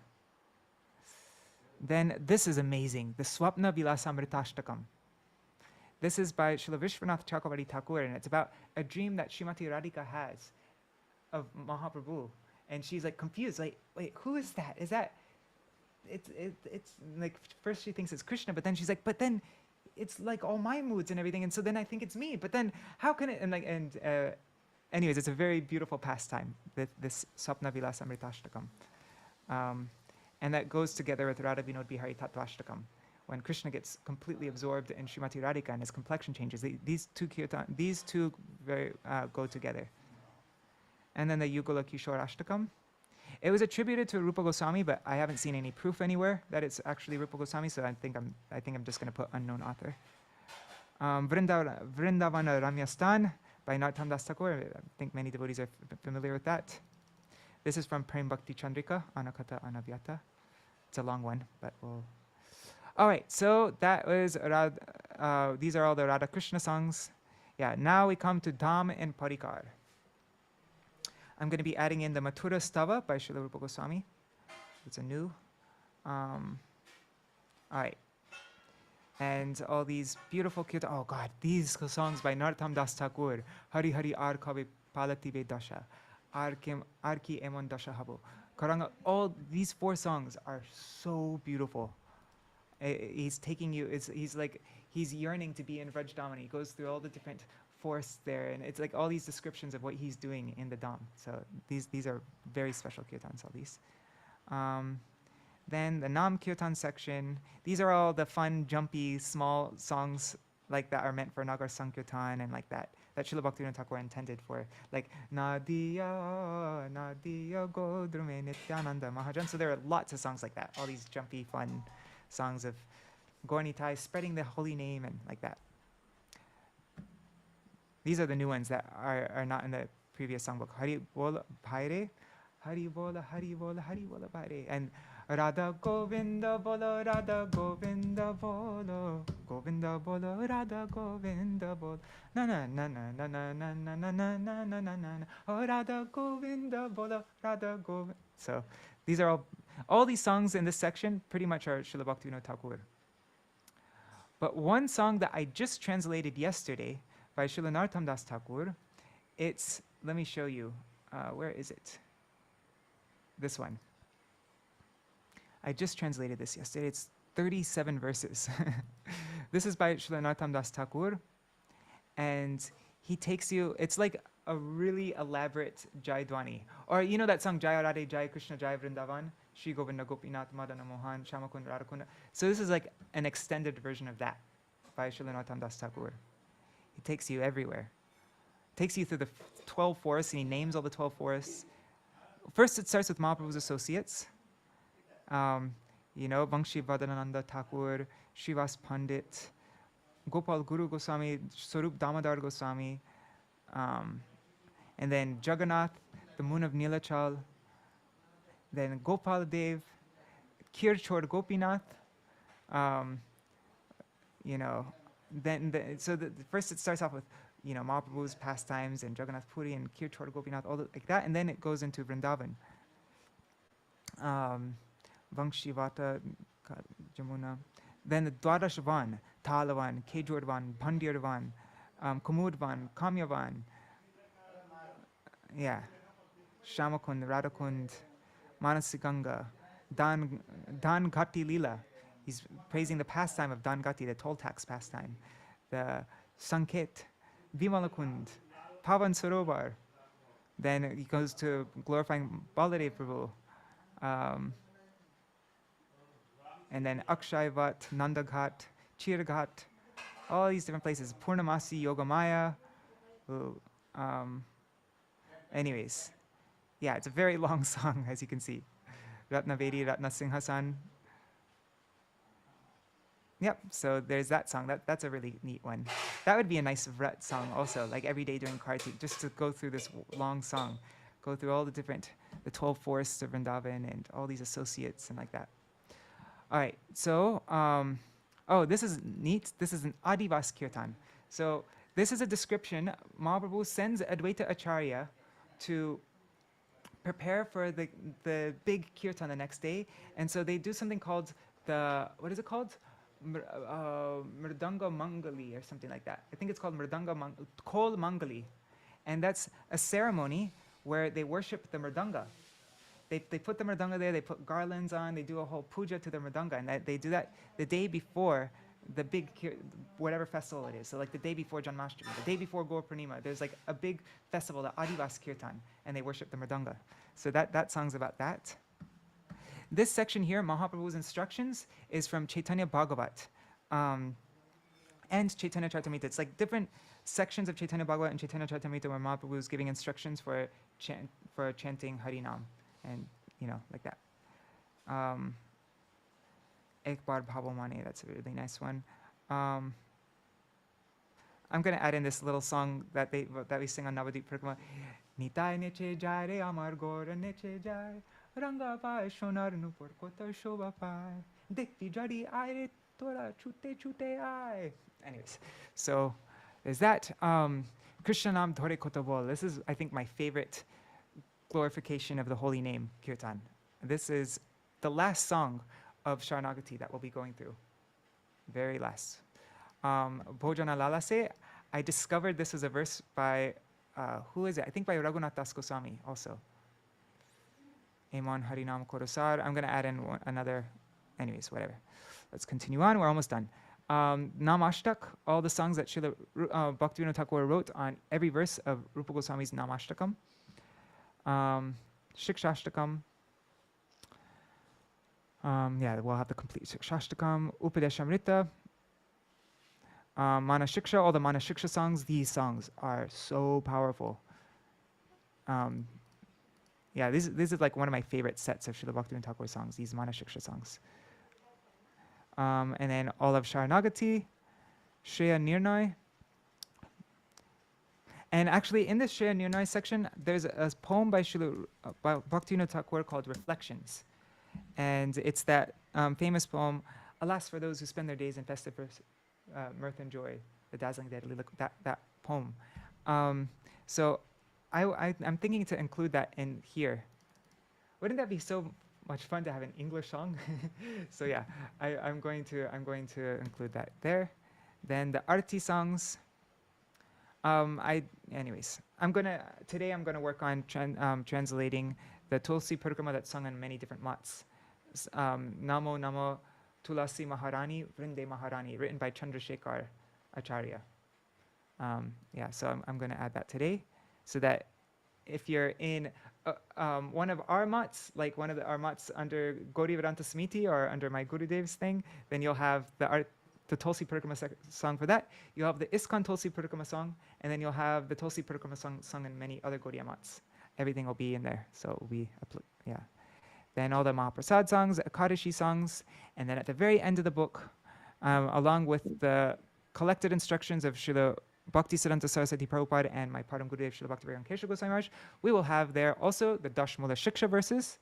Then this is amazing, the Swapna Vilasamritastakam. This is by Srila Vishwanath Chakravarti Thakur, and it's about a dream that Srimati Radhika has of Mahaprabhu. And she's like confused, like, wait, who is that? Is that, it's like, first she thinks it's Krishna, but then she's like, but then it's like all my moods and everything, and so then I think it's me, but then how can it, anyways, it's a very beautiful pastime, this Sapna Vilas Amritastakam. And that goes together with Radha Vinod Bihari Tattvashtakam. When Krishna gets completely absorbed in Srimati Radhika and his complexion changes, these two very go together. And then the Yugala Kishorashtakam. It was attributed to Rupa Goswami, but I haven't seen any proof anywhere that it's actually Rupa Goswami, so I think I'm just going to put unknown author. Vrindavana Ramyastan by Narottam Das Thakur. I think many devotees are familiar with that. This is from Prem Bhakti Chandrika, Anakata Anavyata. It's a long one, but we'll... All right, so that was these are all the Radha Krishna songs. Yeah, now we come to Dham and Parikar. I'm going to be adding in the Mathura Stava by Srila Rupa Goswami. It's a new. All right. And all these beautiful kirtan. Oh God, these songs by Narottam Das Thakur. Hari Hari Ar Kavi Palative Dasha. Arki Emon Dasha Habo. Karanga. All these 4 songs are so beautiful. He's taking you, he's yearning to be in Vrajdamani. He goes through all the different forests there, and it's like all these descriptions of what he's doing in the Dham. So these are very special kirtans, all these. Then the Nam Kirtan section. These are all the fun, jumpy, small songs like that are meant for Nagar Sankirtan and like that Srila Bhaktivinoda Thakur intended for, like Nadiya, Nadiya Godrume Nityananda Mahajan. So there are lots of songs like that, all these jumpy, fun songs of Gaurnitai spreading the holy name and like that. These are the new ones that are not in the previous songbook. Hari Bola Bhaire, Hari Bola, Hari Bola, Hari Bola Bhaire. And Radha Govinda Bola, Radha Govinda Bola, Govinda Bola, Radha Govinda Bola. Na na na na na na na na na na na na na na. Oh Radha Govinda Bola, Radha Govinda. So these are all these songs in this section pretty much are Srila Bhaktivinoda Thakur. But one song that I just translated yesterday by Srila Narottam Das Thakur, let me show you, where is it? This one. I just translated this yesterday. It's 37 verses. This is by Srila Narottam Das Thakur, and he takes you, it's like a really elaborate Jai Dwani. Or you know that song, Jaya Radhe, Jai Krishna, Jai Vrindavan, Shri Govinda Gopinath, Madana Mohan, Shamakund, Radhakunda. So this is like an extended version of that by Srila Narottam Das Thakur. He takes you everywhere. Takes you through the 12 forests, and he names all the 12 forests. First it starts with Mahaprabhu's associates. Vangshi Vadananda Thakur, Srivas Pandit, Gopal Guru Goswami, Swarup Damodar Goswami, and then Jagannath, the moon of Nilachal, then Gopal Dev, Kirchor Gopinath, first it starts off with, Mahaprabhu's pastimes and Jagannath Puri and Kirchor Gopinath, all like that, and then it goes into Vrindavan. Vangshivata, Jamuna. Then the Dwadashvan, Talavan, Kejurvan, Bhandirvan, Kumudvan, Kamyavan, Shamakund, Radhakund, Manasiganga, Dan Ghati Lila. He's praising the pastime of Dan Ghati, the toll tax pastime. The Sanket, Vimalakund, Pavan Sarovar. Then he goes to glorifying Baladev Prabhu. And then Akshayvat, Nandaghat, Chirghat, all these different places. Purnamasi, Yogamaya. Anyways, it's a very long song, as you can see. Ratnavedi, Ratna Singhasan. Yep, so there's that song. That's a really neat one. That would be a nice vrat song also, like every day during Kartik, just to go through this long song, go through all the 12 forests of Vrindavan and all these associates and like that. All right, so, oh, this is neat. This is an Adivas Kirtan. So this is a description. Mahaprabhu sends Advaita Acharya to prepare for the big kirtan the next day. And so they do something called what is it called? Mridanga Mangali or something like that. I think it's called Kol Mangali. And that's a ceremony where they worship the mridanga. They put the mridanga there, they put garlands on, they do a whole puja to the mridanga, and they do that the day before the big, whatever festival it is. So like the day before Janmashtami, the day before Gaur Purnima, there's like a big festival, the Adivas Kirtan, and they worship the mridanga. So that song's about that. This section here, Mahaprabhu's instructions, is from Chaitanya Bhagavat and Chaitanya Charitamrita. It's like different sections of Chaitanya Bhagavat and Chaitanya Charitamrita where Mahaprabhu is giving instructions for chanting Harinam, and like that. Ek Bar Bhavo Mane, that's a really nice one. I'm going to add in this little song that we sing on Navadip Parikrama. Nitai neche jai re amar gora neche jai, ranga pai shonar nupur kota shobha pai, dekti jari ai re tora chute chute ai. Anyways, so there's that. Krishna Nam Dhore Kota Bol. This is, I think, my favorite glorification of the holy name, Kirtan. This is the last song of Śaraṇāgati that we'll be going through. Very last. Bhojana Lalase, I discovered this was a verse by, who is it? I think by Raghunath Das Goswami also. Eman Harinam Korosar. I'm going to add in another, anyways, whatever. Let's continue on. We're almost done. Namashtak, all the songs that Srila Bhaktivinoda Thakur wrote on every verse of Rupa Goswami's Namashtakam. Shikshashtakam. We'll have the complete Shikshashtakam. Upadeshamrita. Mana Shiksha, all the Mana Shiksha songs. These songs are so powerful. This is like one of my favorite sets of Srila Bhaktivinoda Thakur songs, these Mana Shiksha songs. And then all of Śaraṇāgati, Shreya Nirnay. And actually, in this Shreya Nirnay section, there's a poem by Srila Bhaktivinoda Thakur called Reflections. And it's that famous poem, Alas for those who spend their days in festive mirth and joy, the dazzling deadly look, that poem. So I'm thinking to include that in here. Wouldn't that be so much fun to have an English song? So yeah, I'm going to include that there. Then the Arti songs. Today I'm gonna work on translating the Tulsi Parikrama that's sung on many different mats. Namo Namo Tulasi Maharani, Vrinde Maharani, written by Chandrasekhar Acharya. So I'm going to add that today, so that if you're in one of our mats, like one of our mats under Gauri Vedanta Samiti or under my Gurudev's thing, then you'll have the Tulsi Parikrama song for that. You'll have the ISKCON Tulsi Parikrama song, and then you'll have the Tulsi Parikrama song sung in many other Gaudiya mats. Everything will be in there, so it will be, Then all the Mahaprasad songs, Akadashi songs, and then at the very end of the book, along with the collected instructions of Srila Bhaktisiddhanta Saraswati Prabhupada and my Param Gurudev Srila Bhaktivedanta Kesava Goswami Maharaj, we will have there also the Dashmula Shiksha verses,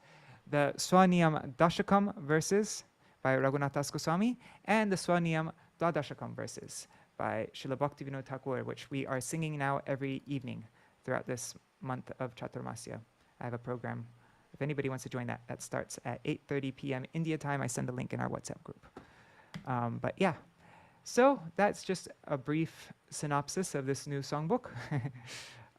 the Swaniyam Dashakam verses by Raghunath Das Goswami, and the Swaniyam Dwadashakam verses by Srila Bhaktivinoda Thakur, which we are singing now every evening throughout this month of Chaturmasya. I have a program. If anybody wants to join that, that starts at 8:30 p.m. India time. I send a link in our WhatsApp group. So that's just a brief synopsis of this new songbook.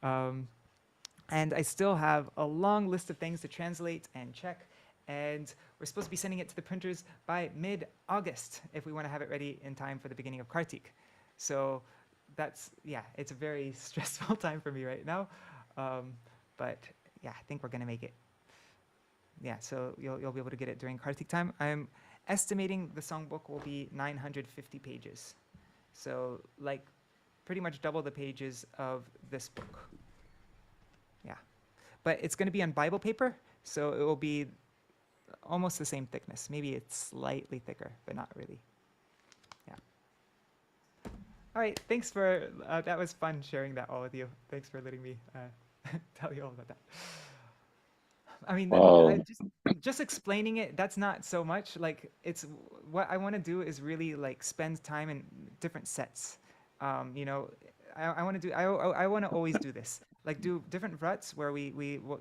And I still have a long list of things to translate and check. And we're supposed to be sending it to the printers by mid-August if we want to have it ready in time for the beginning of Kartik. So it's a very stressful time for me right now. But I think we're going to make it. So you'll be able to get it during Kartik time. I'm estimating the songbook will be 950 pages. So like pretty much double the pages of this book. But it's going to be on Bible paper, so it will be almost the same thickness. Maybe it's slightly thicker, but not really. All right, thanks for that was fun sharing that all with you. Thanks for letting me tell you all about that. I mean, I
Wow.
just explaining it, that's not so much. Like it's what I want to do is really like spend time in different sets. You know, I want to do I want to always do this. Like do different ruts where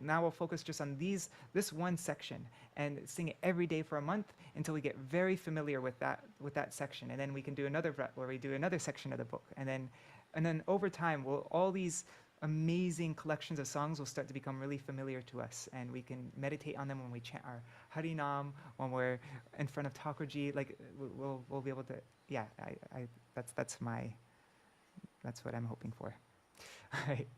now we'll focus just on this one section and sing it every day for a month until we get very familiar with that section, and then we can do another rut where we do another section of the book, and then over time we'll all these amazing collections of songs will start to become really familiar to us, and we can meditate on them when we chant our Harinam, when we're in front of Thakurji. Like we'll be able to, yeah. That's what I'm hoping for. Right.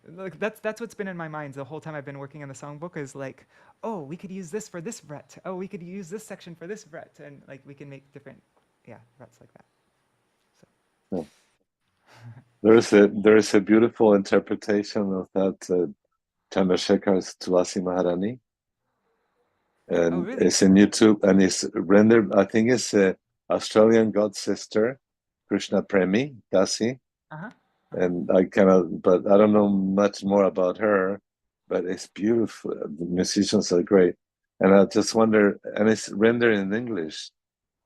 Like that's what's been in my mind the whole time I've been working on the songbook is like, oh, we could use this for this fret. Oh, we could use this section for this fret, and like we can make different, yeah, frets like that. So.
Yeah. There is a beautiful interpretation of that Chandrasekhar's Tulasi Maharani,
Oh,
and
really?
it's in YouTube, and it's rendered. I think it's a Australian god sister, Krishna Premi Dasi,
Uh huh. Uh huh.
and I kind of, but I don't know much more about her. But it's beautiful. The musicians are great, and I just wonder, and it's rendered in English.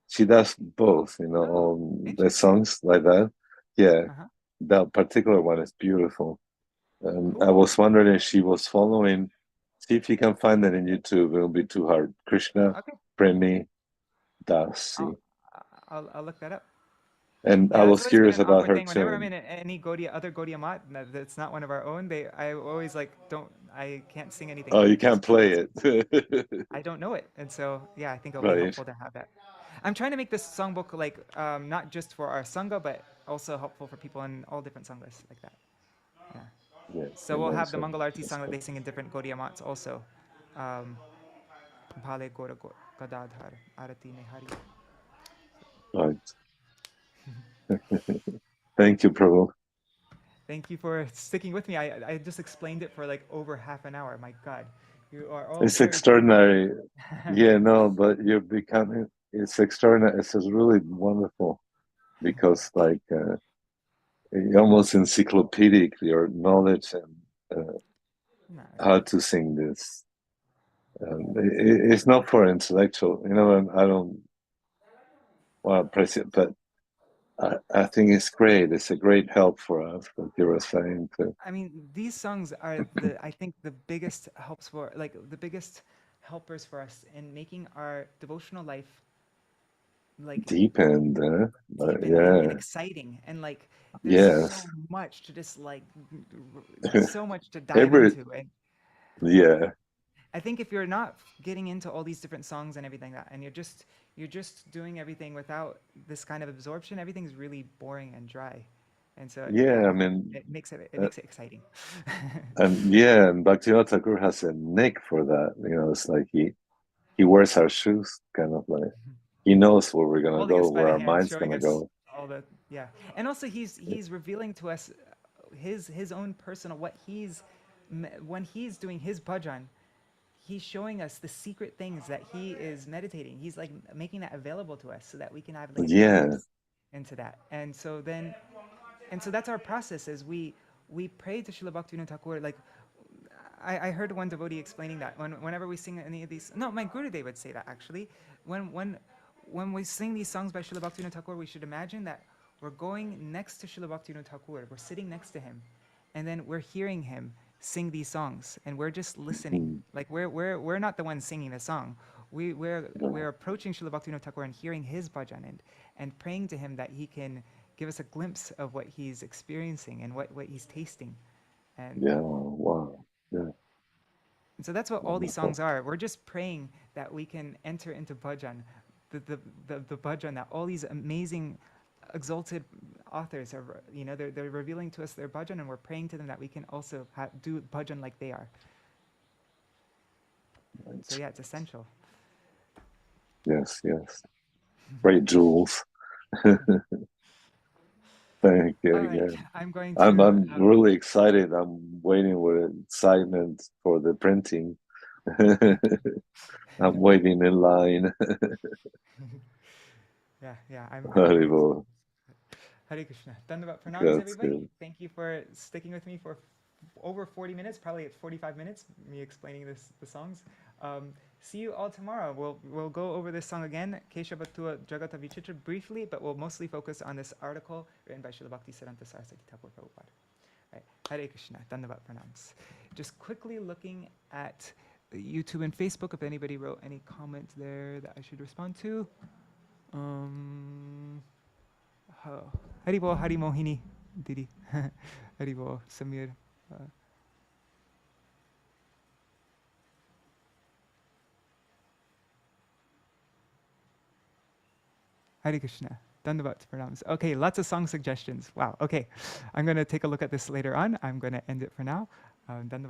She does both,
Oh,
all the
interesting.
songs like that. Yeah,
Uh huh.
that particular one is beautiful. And I
Cool.
was wondering if she was following. See if you can find that in YouTube. It'll be too hard. Krishna
Okay.
Premi Dasi.
I'll I'll look that up.
And I
Yeah, that's
was
always been
curious
an
about
awkward
her
thing. Whenever I'm
tune.
in any Gaudiya, other Gaudiya mat that's not one of our own, I always like don't, I can't sing anything
Oh, you
just
can't
because
play it.
I don't know it. And so, yeah, I think it'll be
Right.
helpful to have that. I'm trying to make this songbook like not just for our sangha, but also helpful for people in all different sanghas like that. Yeah.
Yes,
So we'll have the
amazing.
Mangalarti
That's
song that
good.
they sing in different Gaudiya mats also. Um, Bhale Gora Gadadhar Arati Nehari.
Right. Thank you, Prabhu.
Thank you for sticking with me. I just explained it for like over half an hour. My God, you are all
It's
very patient.
extraordinary. Yeah, no, but you're becoming, it's extraordinary. It's just really wonderful because, like, almost encyclopedic your knowledge and
No,
how to sing this. It's not for intellectual, and I don't want to press it, but I think it's great. It's a great help for us, like you were saying, to
I mean, these songs are I think the biggest helps for like the biggest helpers for us in making our devotional life like
deepen.
deepen and
Yeah,
exciting, and like there's so
yes,
much to just like so much to dive
every
into. And
yeah,
I think if you're not getting into all these different songs and everything that, and you're just doing everything without this kind of absorption, everything's really boring and dry. And so yeah,
yeah. I
I think
mean,
it
uh,
makes it exciting.
and yeah, and Bhaktivinoda Thakur has a knack for that. It's like he wears our shoes, kind of like he knows where we're gonna
Holding
go,
us by
where
the
our
hand,
mind's
showing
gonna
us
go.
all the, yeah, and also he's revealing to us his own personal what when he's doing his bhajan, he's showing us the secret things that he is meditating. He's like making that available to us so that we can have like a
Yeah,
glimpse into that. And so that's our process as we pray to Srila Bhaktivinoda Thakur. Like I heard one devotee explaining that whenever we sing any of these, no, my Gurudev would say that actually, when when when we sing these songs by Srila Bhaktivinoda Thakur, we should imagine that we're going next to Srila Bhaktivinoda Thakur, we're sitting next to him, and then we're hearing him sing these songs, and we're just listening.
mm,
Like we're not the ones singing the song.
yeah,
We're approaching Srila Bhaktivinoda Thakur and hearing his bhajan, and praying to him that he can give us a glimpse of what he's experiencing and what he's tasting. And
yeah, wow, yeah,
And so that's what all these songs
wonderful.
are. We're just praying that we can enter into bhajan, the bhajan that all these amazing, exalted authors are. They're revealing to us their bhajan, and we're praying to them that we can also do bhajan like they are. So
Right.
yeah, it's essential.
Yes, yes. Great jewels. Thank you
All right,
again.
I'm going
I'm
to.
I'm really excited. I'm waiting with excitement for the printing. I'm waiting in line.
Yeah, yeah, I'm very
Haribo.
excited. Hare Krishna. Dandavat pranams,
That's
everybody.
good.
Thank you for sticking with me for over 40 minutes. Probably it's 45 minutes, me explaining the songs. See you all tomorrow. We'll go over this song again, Keśava Tuwā Jagata Vicitra, briefly, but we'll mostly focus on this article written by Srila Bhaktivinoda-gīti-dhārā Saraswati Thakur Prabhupada. Right. Hare Krishna. Dandavat pranams. Just quickly looking at YouTube and Facebook, if anybody wrote any comments there that I should respond to. Haribo, Hari Mohini, Didi. Haribo, Samir. Hare Krishna. Dandavat pranams. Okay, lots of song suggestions. Wow. Okay, I'm going to take a look at this later on. I'm going to end it for now. Dandavat.